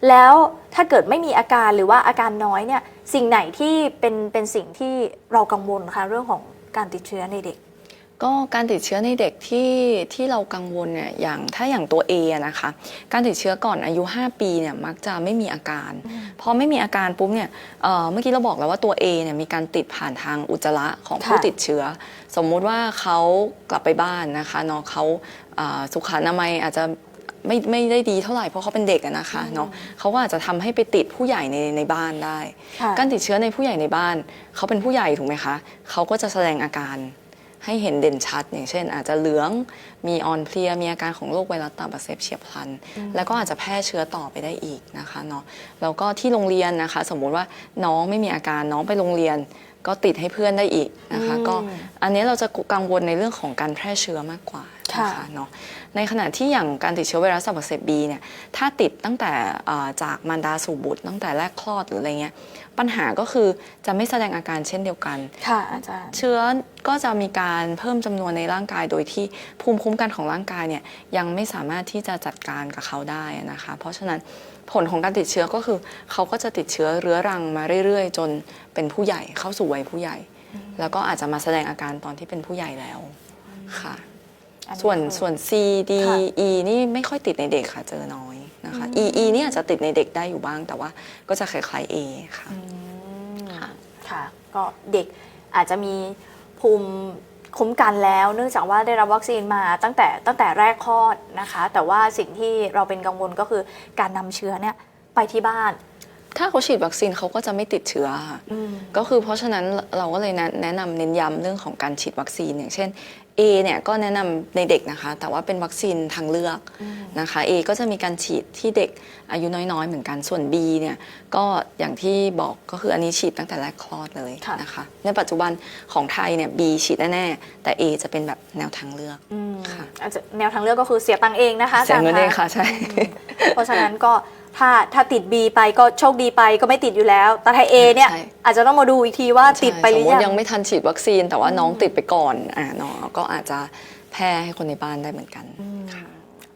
แล้วถ้าเกิดไม่มีอาการหรือว่าอาการน้อยเนี่ยสิ่งไหนที่เป็นสิ่งที่เรากังวลคะเรื่องของการติดเชื้อในเด็กก็การติดเชื้อในเด็กที่เรากังวลเนี่ยถ้าอย่างตัว A นะคะการติดเชื้อก่อนอายุ5 ปีเนี่ยมักจะไม่มีอาการพอไม่มีอาการปุ๊บเนี่ยเมื่อกี้เราบอกแล้วว่าตัว A เนี่ยมีการติดผ่านทางอุจจาระของผู้ติดเชื้อสมมุติว่าเขากลับไปบ้านนะคะเนาะเขาสุขอนามัยอาจจะไม่ได้ดีเท่าไหร่เพราะเขาเป็นเด็กนะคะเนาะเขาก็อาจจะทำให้ไปติดผู้ใหญ่ในบ้านได้การติดเชื้อในผู้ใหญ่ในบ้านเขาเป็นผู้ใหญ่ถูกไหมคะเขาก็จะแสดงอาการให้เห็นเด่นชัดอย่างเช่นอาจจะเหลืองมีอ่อนเพลียมีอาการของโรคไวรัสตับอักเสบเฉียบพลันแล้วก็อาจจะแพร่เชื้อต่อไปได้อีกนะคะเนาะแล้วก็ที่โรงเรียนนะคะสมมุติว่าน้องไม่มีอาการน้องไปโรงเรียนก็ติดให้เพื่อนได้อีกนะคะก็อันนี้เราจะกังวลในเรื่องของการแพร่เชื้อมากกว่านะคะเนาะในขณะที่อย่างการติดเชื้อไวรัสตับอักเสบบีเนี่ยถ้าติดตั้งแต่จากมารดาสู่บุตรตั้งแต่แรกคลอดหรืออะไรเงี้ยปัญหาก็คือจะไม่แสดงอาการเช่นเดียวกันค่ะอาจารย์เชื้อก็จะมีการเพิ่มจำนวนในร่างกายโดยที่ภูมิคุ้มกันของร่างกายเนี่ยยังไม่สามารถที่จะจัดการกับเขาได้นะคะเพราะฉะนั้นผลของการติดเชื้อก็คือเขาก็จะติดเชื้อเรื้อรังมาเรื่อยๆจนเป็นผู้ใหญ่เข้าสู่วัยผู้ใหญ่ แล้วก็อาจจะมาแสดงอาการตอนที่เป็นผู้ใหญ่แล้วค่ะส่วน C D E นี่ไม่ค่อยติดในเด็กค่ะเจอน้อยนะคะ E นี่อาจจะติดในเด็กได้อยู่บ้างแต่ว่าก็จะคล้ายๆ A ค่ะค่ะก็เด็กอาจจะมีภูมิคุ้มกันแล้วเนื่องจากว่าได้รับวัคซีนมาตั้งแต่แรกคลอดนะคะแต่ว่าสิ่งที่เราเป็นกังวลก็คือการนำเชื้อเนี่ยไปที่บ้านถ้าเขาฉีดวัคซีนเขาก็จะไม่ติดเชื้อค่ะก็คือเพราะฉะนั้นเราก็เลยแนะนำเน้นย้ำเรื่องของการฉีดวัคซีนอย่างเช่น A เนี่ยก็แนะนำในเด็กนะคะแต่ว่าเป็นวัคซีนทางเลือกนะคะ A ก็จะมีการฉีดที่เด็กอายุน้อยๆเหมือนกันส่วน B เนี่ยก็อย่างที่บอกก็คืออันนี้ฉีดตั้งแต่แรกคลอดเลยนะคะในปัจจุบันของไทยเนี่ย B ฉีดแน่ๆแต่ A จะเป็นแบบแนวทางเลือกค่ะแนวทางเลือกก็คือเสียตังค์เองนะคะเสียเงินเองค่ะใช่เพราะฉะนั้นก็ถ้าติด B ไปก็โชคดีไปก็ไม่ติดอยู่แล้วแต่ถ้า A เนี่ยอาจจะต้องมาดูอีกทีว่าติดไปหรือยังสมมติยังไม่ทันฉีดวัคซีนแต่ว่าน้องติดไปก่อนน้องก็อาจจะแพร่ให้คนในบ้านได้เหมือนกัน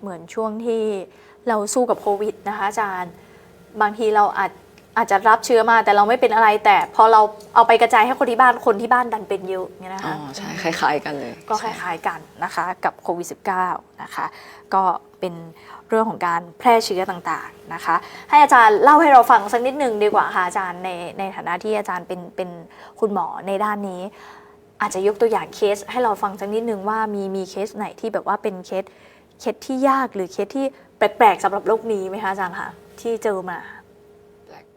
เหมือนช่วงที่เราสู้กับโควิดนะคะอาจารย์บางทีเราอาจจะรับเชื้อมาแต่เราไม่เป็นอะไรแต่พอเราเอาไปกระจายให้คนที่บ้านดันเป็นเยอะเนี่ยนะคะใช่คล้ายๆกันเลยก็คล้ายๆกันนะคะกับโควิด -19 นะคะก็เป็นเรื่องของการแพร่เชื้อต่างๆนะคะให้อาจารย์เล่าให้เราฟังสักนิดหนึ่งดีกว่าค่ะอาจารย์ในฐานะที่อาจารย์เป็นคุณหมอในด้านนี้อาจจะยกตัวอย่างเคสให้เราฟังสักนิดหนึ่งว่ามีเคสไหนที่แบบว่าเป็นเคสที่ยากหรือเคสที่แปลกๆสำหรับโรคนี้ไหมคะอาจารย์คะที่เจอมา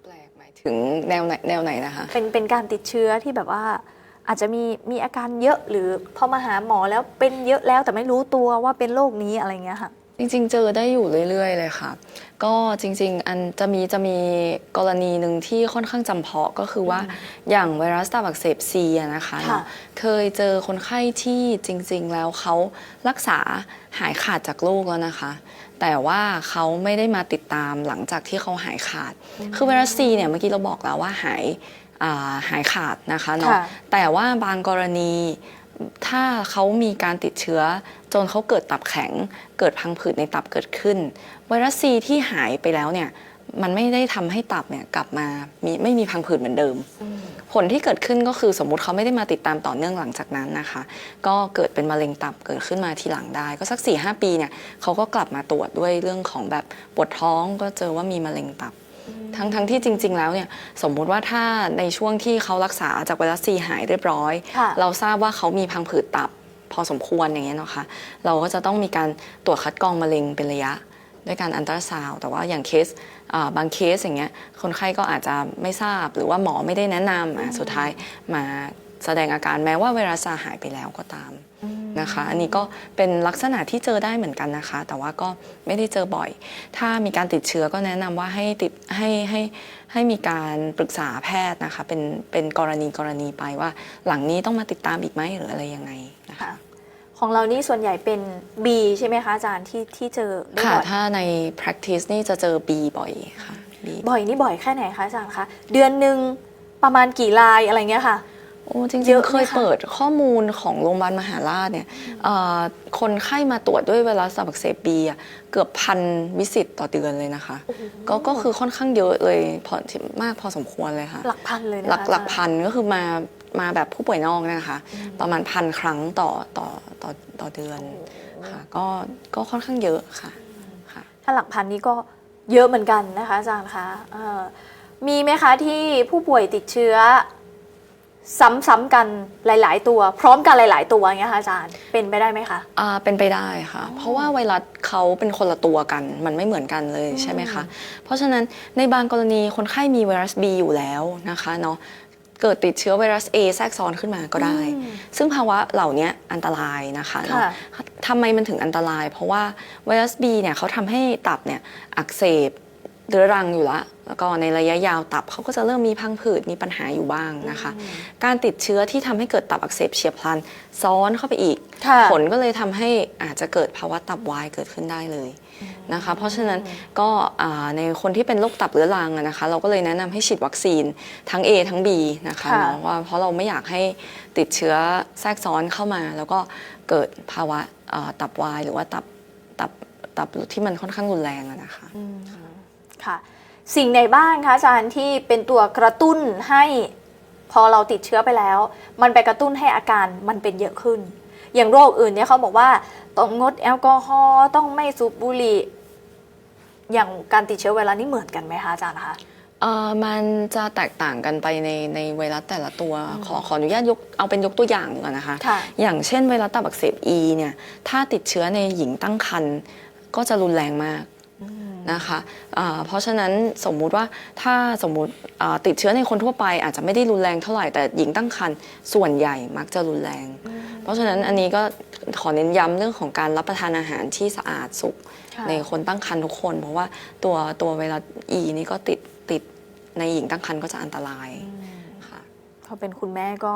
แปลกหมายถึงแนวไหนนะคะเป็นการติดเชื้อที่แบบว่าอาจจะมีอาการเยอะหรือพอมาหาหมอแล้วเป็นเยอะแล้วแต่ไม่รู้ตัวว่าเป็นโรคนี้อะไรเงี้ยค่ะจริงๆเจอได้อยู่เรื่อยๆเลยค่ะก็จริงๆอันจะมีกรณีหนึ่งที่ค่อนข้างจำเพาะก็คือว่าอย่างไวรัสตับอักเสบซีนะคะเคยเจอคนไข้ที่จริงๆแล้วเขารักษาหายขาดจากโรคแล้วนะคะแต่ว่าเขาไม่ได้มาติดตามหลังจากที่เขาหายขาดคือไวรัสซีเนี่ยเมื่อกี้เราบอกแล้วว่าหายขาดนะคะเนาะแต่ว่าบางกรณี ถ้าเขามีการติดเชื้อจนเขาเกิดตับแข็งเกิดพังผืดในตับเกิดขึ้นไวรัสซีที่หายไปแล้วเนี่ยมันไม่ได้ทำให้ตับเนี่ยกลับมาไม่มีพังผืดเหมือนเดิมผลที่เกิดขึ้นก็คือสมมุติเขาไม่ได้มาติดตามต่อเนื่องหลังจากนั้นนะคะก็เกิดเป็นมะเร็งตับเกิดขึ้นมาทีหลังได้ก็สัก 4-5 ปีเนี่ยเขาก็กลับมาตรวจด้วยเรื่องของแบบปวดท้องก็เจอว่ามีมะเร็งตับทั้งที่จริงๆแล้วเนี่ยสมมุติว่าถ้าในช่วงที่เขารักษาจากไวรัสซีหายเรียบร้อยเราทราบว่าเขามีพังผืดตับพอสมควรอย่างเงี้ยเนาะค่ะเราก็จะต้องมีการตรวจคัดกรองมะเร็งเป็นระยะด้วยการอัลตราซาวด์แต่ว่าอย่างเคสบางเคสอย่างเงี้ยคนไข้ก็อาจจะไม่ทราบหรือว่าหมอไม่ได้แนะนำสุดท้ายมาแสดงอาการแม้ว่าไวรัสจะหายไปแล้วก็ตามนะคะอันนี้ก็เป็นลักษณะที่เจอได้เหมือนกันนะคะแต่ว่าก็ไม่ได้เจอบ่อยถ้ามีการติดเชื้อก็แนะนำว่าให้มีการปรึกษาแพทย์นะคะเป็นกรณีไปว่าหลังนี้ต้องมาติดตามอีกไหมหรืออะไรยังไงนะคะของเรานี่ส่วนใหญ่เป็น B ใช่ไหมคะอาจารย์ที่เจอได้บ่อยถ้าใน practice นี่จะเจอ B บ่อยค่ะ B บ่อยนี่บ่อยแค่ไหนคะอาจารย์คะเดือนหนึ่งประมาณกี่รายอะไรเงี้ยค่ะโอ้จริงๆเคยเปิดข้อมูลของโรงพยาบาลมหาราชเนี่ยคนไข้มาตรวจด้วยไวรัสตับอักเสบ B เกือบ1,000 วิสิตต่อเดือนเลยนะคะก็คือค่อนข้างเยอะเลยมากพอสมควรเลยค่ะหลักพันเลยนะหลักพันก็คือมาแบบผู้ป่วยนอกนะคะประมาณ1,000 ครั้งต่อเดือนค่ะก็ค่อนข้างเยอะค่ะถ้าหลักพันนี้ก็เยอะเหมือนกันนะคะอาจารย์คะมีไหมคะที่ผู้ป่วยติดเชื้อซ้ำๆกันหลายๆตัวพร้อมกันหลายๆตัวอย่างเงี้ยค่ะอาจารย์เป็นไปได้ไหมคะเป็นไปได้ค่ะเพราะว่าไวรัสเขาเป็นคนละตัวกันมันไม่เหมือนกันเลยใช่ไหมคะเพราะฉะนั้นในบางกรณีคนไข้มีไวรัส B อยู่แล้วนะคะเนาะเกิดติดเชื้อไวรัส A แทรกซ้อนขึ้นมาก็ได้ซึ่งภาวะเหล่านี้อันตรายนะคะเนาะทำไมมันถึงอันตรายเพราะว่าไวรัส B เนี่ยเขาทำให้ตับเนี่ยอักเสบเรื้อรังอยู่แล้วก็ในระยะยาวตับเขาก็จะเริ่มมีพังผืดมีปัญหาอยู่บ้างนะคะการติดเชื้อที่ทำให้เกิดตับอักเสบเฉียบพลันซ้อนเข้าไปอีกผลก็เลยทำให้อาจจะเกิดภาวะตับวายเกิดขึ้นได้เลยนะคะเพราะฉะนั้นก็ในคนที่เป็นโรคตับเรื้อรังนะคะเราก็เลยแนะนำให้ฉีดวัคซีนทั้ง A ทั้ง B นะคะเนาะว่าเพราะเราไม่อยากให้ติดเชื้อแทรกซ้อนเข้ามาแล้วก็เกิดภาวะตับวายหรือว่าตับที่มันค่อนข้างรุนแรงนะคะค่ะสิ่งไหนบ้างคะอาจารย์ที่เป็นตัวกระตุ้นให้พอเราติดเชื้อไปแล้วมันไปกระตุ้นให้อาการมันเป็นเยอะขึ้นอย่างโรคอื่นเนี่ยเขาบอกว่าต้องงดแอลกอฮอล์ต้องไม่สูบบุหรี่อย่างการติดเชื้อไวรัสนี่เหมือนกันไหมคะอาจารย์คะมันจะแตกต่างกันไปในไวรัสแต่ละตัวขออนุญาตเอาเป็นยกตัวอย่างก่อนนะคะอย่างเช่นไวรัสตับอักเสบ E เนี่ยถ้าติดเชื้อในหญิงตั้งครรภ์ก็จะรุนแรงมากนะคะเพราะฉะนั้นสมมุติว่าถ้าสมมุติติดเชื้อในคนทั่วไปอาจจะไม่ได้รุนแรงเท่าไหร่แต่หญิงตั้งครรภ์ส่วนใหญ่มักจะรุนแรงเพราะฉะนั้นอันนี้ก็ขอเน้นย้ำเรื่องของการรับประทานอาหารที่สะอาดสุขในคนตั้งครรภ์ทุกคนเพราะว่าตัวไวรัส E นี่ก็ติดในหญิงตั้งครรภ์ก็จะอันตรายค่ะพอเป็นคุณแม่ก็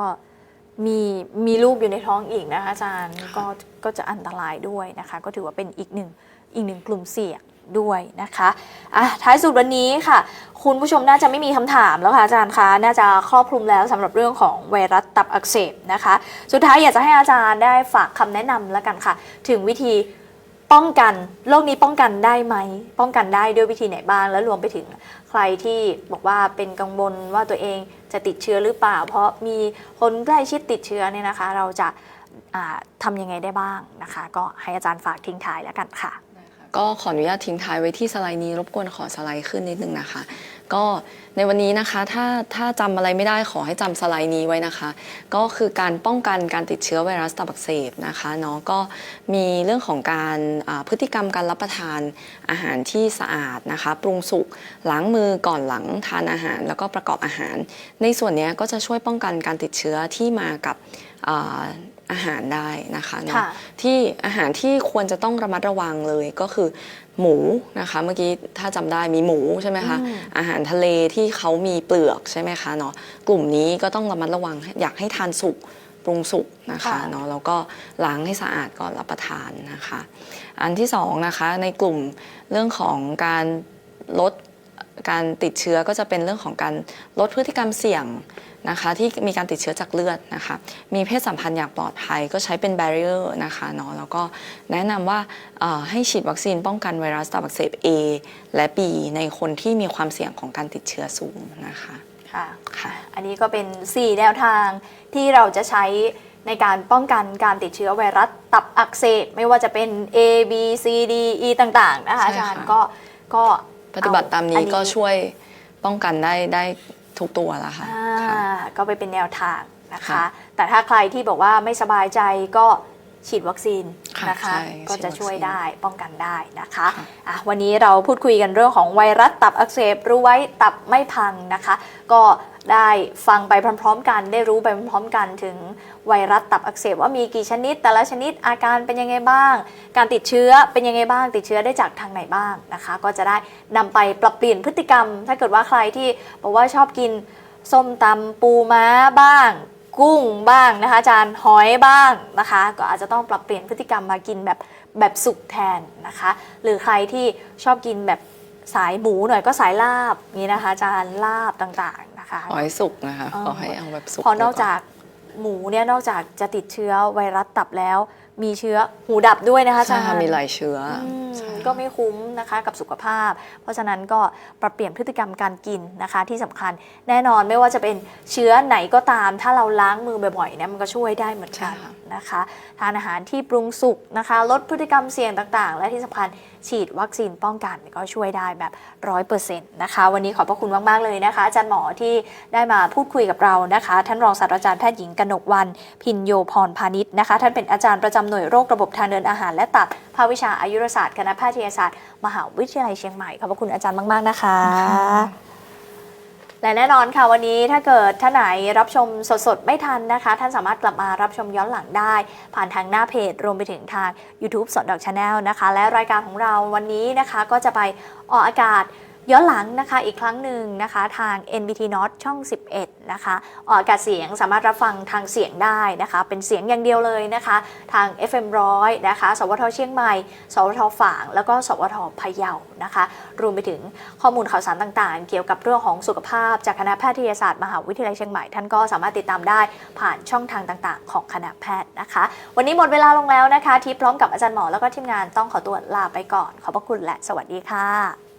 มีลูกอยู่ในท้องอีกนะคะอาจารย์ก็จะอันตรายด้วยนะคะก็ถือว่าเป็นอีกหนึ่งกลุ่มเสี่ยงด้วยนะคะท้ายสุดวันนี้ค่ะคุณผู้ชมน่าจะไม่มีคำถามแล้วค่ะอาจารย์คะน่าจะครอบคลุมแล้วสำหรับเรื่องของไวรัสตับอักเสบนะคะสุดท้ายอยากจะให้อาจารย์ได้ฝากคำแนะนำแล้วกันค่ะถึงวิธีป้องกันโรคนี้ป้องกันได้ไหมป้องกันได้ด้วยวิธีไหนบ้างแล้วรวมไปถึงใครที่บอกว่าเป็นกังวลว่าตัวเองจะติดเชื้อหรือเปล่าเพราะมีคนใกล้ชิดติดเชื้อเนี่ยนะคะเราจะทำยังไงได้บ้างนะคะก็ให้อาจารย์ฝากทิ้งท้ายแล้วกันค่ะก็ขออนุญาตทิ้งท้ายไว้ที่สไลด์นี้รบกวนขอสไลด์ขึ้นนิดนึงนะคะก็ในวันนี้นะคะถ้าจำอะไรไม่ได้ขอให้จำสไลด์นี้ไว้นะคะก็คือการป้องกันการติดเชื้อไวรัสตับอักเสบนะคะเนาะก็มีเรื่องของการพฤติกรรมการรับประทานอาหารที่สะอาดนะคะปรุงสุกล้างมือก่อนหลังทานอาหารแล้วก็ประกอบอาหารในส่วนนี้ก็จะช่วยป้องกันการติดเชื้อที่มากับอาหารได้นะคะเนาะที่อาหารที่ควรจะต้องระมัดระวังเลยก็คือหมูนะคะเมื่อกี้ถ้าจำได้มีหมูใช่ไหมคะอาหารทะเลที่เขามีเปลือกใช่ไหมคะเนาะกลุ่มนี้ก็ต้องระมัดระวังอยากให้ทานสุกปรุงสุกนะคะเนาะแล้วก็ล้างให้สะอาดก่อนรับประทานนะคะอันที่สองนะคะในกลุ่มเรื่องของการลดการติดเชื้อก็จะเป็นเรื่องของการลดพฤติกรรมเสี่ยง นะคะที่มีการติดเชื้อจากเลือดนะคะมีเพศสัมพันธ์อย่างปลอดภัยก็ใช้เป็น barrier นะคะเนาะแล้วก็แนะนำว่าให้ฉีดวัคซีนป้องกันไวรัสตับอักเสบ A และ B ในคนที่มีความเสี่ยงของการติดเชื้อสูงนะคะค่ะอันนี้ก็เป็น 4 แนวทางที่เราจะใช้ในการป้องกันการติดเชื้อไวรัสตับอักเสบไม่ว่าจะเป็น A B C D E ต่างๆนะคะอาจารย์ก็ปฏิบัติตามนี้ก็ช่วยป้องกันได้ทุกตัวแล้วค่ะก็ไปเป็นแนวทางนะคะแต่ถ้าใครที่บอกว่าไม่สบายใจก็ฉีดวัคซีนนะคะก็จะช่วยได้ป้องกันได้นะคะวันนี้เราพูดคุยกันเรื่องของไวรัสตับอักเสบรู้ไว้ตับไม่พังนะคะก็ได้ฟังไปพร้อมๆกันได้รู้ไปพร้อมๆกันถึงไวรัสตับอักเสบว่ามีกี่ชนิดแต่ละชนิดอาการเป็นยังไงบ้างการติดเชื้อเป็นยังไงบ้างติดเชื้อได้จากทางไหนบ้างนะคะก็จะได้นำไปปรับเปลี่ยนพฤติกรรมถ้าเกิดว่าใครที่บอกว่าชอบกินส้มตำปูม้าบ้างกุ้งบ้างนะคะอาจารย์หอยบ้างนะคะก็อาจจะต้องปรับเปลี่ยนพฤติกรรมมากินแบบสุกแทนนะคะหรือใครที่ชอบกินแบบสายหมูหน่อยก็สายลาบนี้นะคะอาจารย์ลาบต่างๆนะคะขอให้สุกนะคะขอให้เอาแบบสุกพอนอกจากหมูเนี่ยนอกจากจะติดเชื้อไวรัสตับแล้วมีเชื้อหูดับด้วยนะคะอาจารย์มีหลายเชื้อก็ไม่คุ้มนะคะกับสุขภาพเพราะฉะนั้นก็ปรับเปลี่ยนพฤติกรรมการกินนะคะที่สำคัญแน่นอนไม่ว่าจะเป็นเชื้อไหนก็ตามถ้าเราล้างมือบ่อยๆเนี่ยมันก็ช่วยได้เหมือนกันนะคะทานอาหารที่ปรุงสุกนะคะลดพฤติกรรมเสี่ยงต่างๆและที่สำคัญฉีดวัคซีนป้องกันก็ช่วยได้แบบ 100% นะคะวันนี้ขอบพระคุณมากๆเลยนะคะอาจารย์หมอที่ได้มาพูดคุยกับเรานะคะท่านรองศาสตราจารย์แพทย์หญิงกนกวรรณพินโยพรพานิชนะคะท่านเป็นอาจารย์ประจำหน่วยโรคระบบทางเดินอาหารและตับภาควิชาอายุรศาสตร์คณะแพทยศาสตร์มหาวิทยาลัยเชียงใหม่ขอบพระคุณอาจารย์มากๆนะคะและแน่นอนค่ะวันนี้ถ้าเกิดท่านไหนรับชมสดๆไม่ทันนะคะท่านสามารถกลับมารับชมย้อนหลังได้ผ่านทางหน้าเพจรวมไปถึงทาง YouTube สดดอก Channel นะคะและรายการของเราวันนี้นะคะก็จะไปออกอากาศย้อนหลังนะคะอีกครั้งหนึ่งนะคะทาง NBT North ช่อง 11 นะคะออกอากาศเสียงสามารถรับฟังทางเสียงได้นะคะเป็นเสียงอย่างเดียวเลยนะคะทาง FM 100นะคะสวทเชียงใหม่สวทฝางแล้วก็สวทพะเยานะคะรวมไปถึงข้อมูลข่าวสารต่างๆเกี่ยวกับเรื่องของสุขภาพจากคณะแพทยศาสตร์มหาวิทยาลัยเชียงใหม่ท่านก็สามารถติดตามได้ผ่านช่องทางต่างๆของคณะแพทย์นะคะวันนี้หมดเวลาลงแล้วนะคะที่พร้อมกับอาจารย์หมอแล้วก็ทีมงานต้องขอตัวลาไปก่อนขอบพระคุณและสวัสดีค่ะ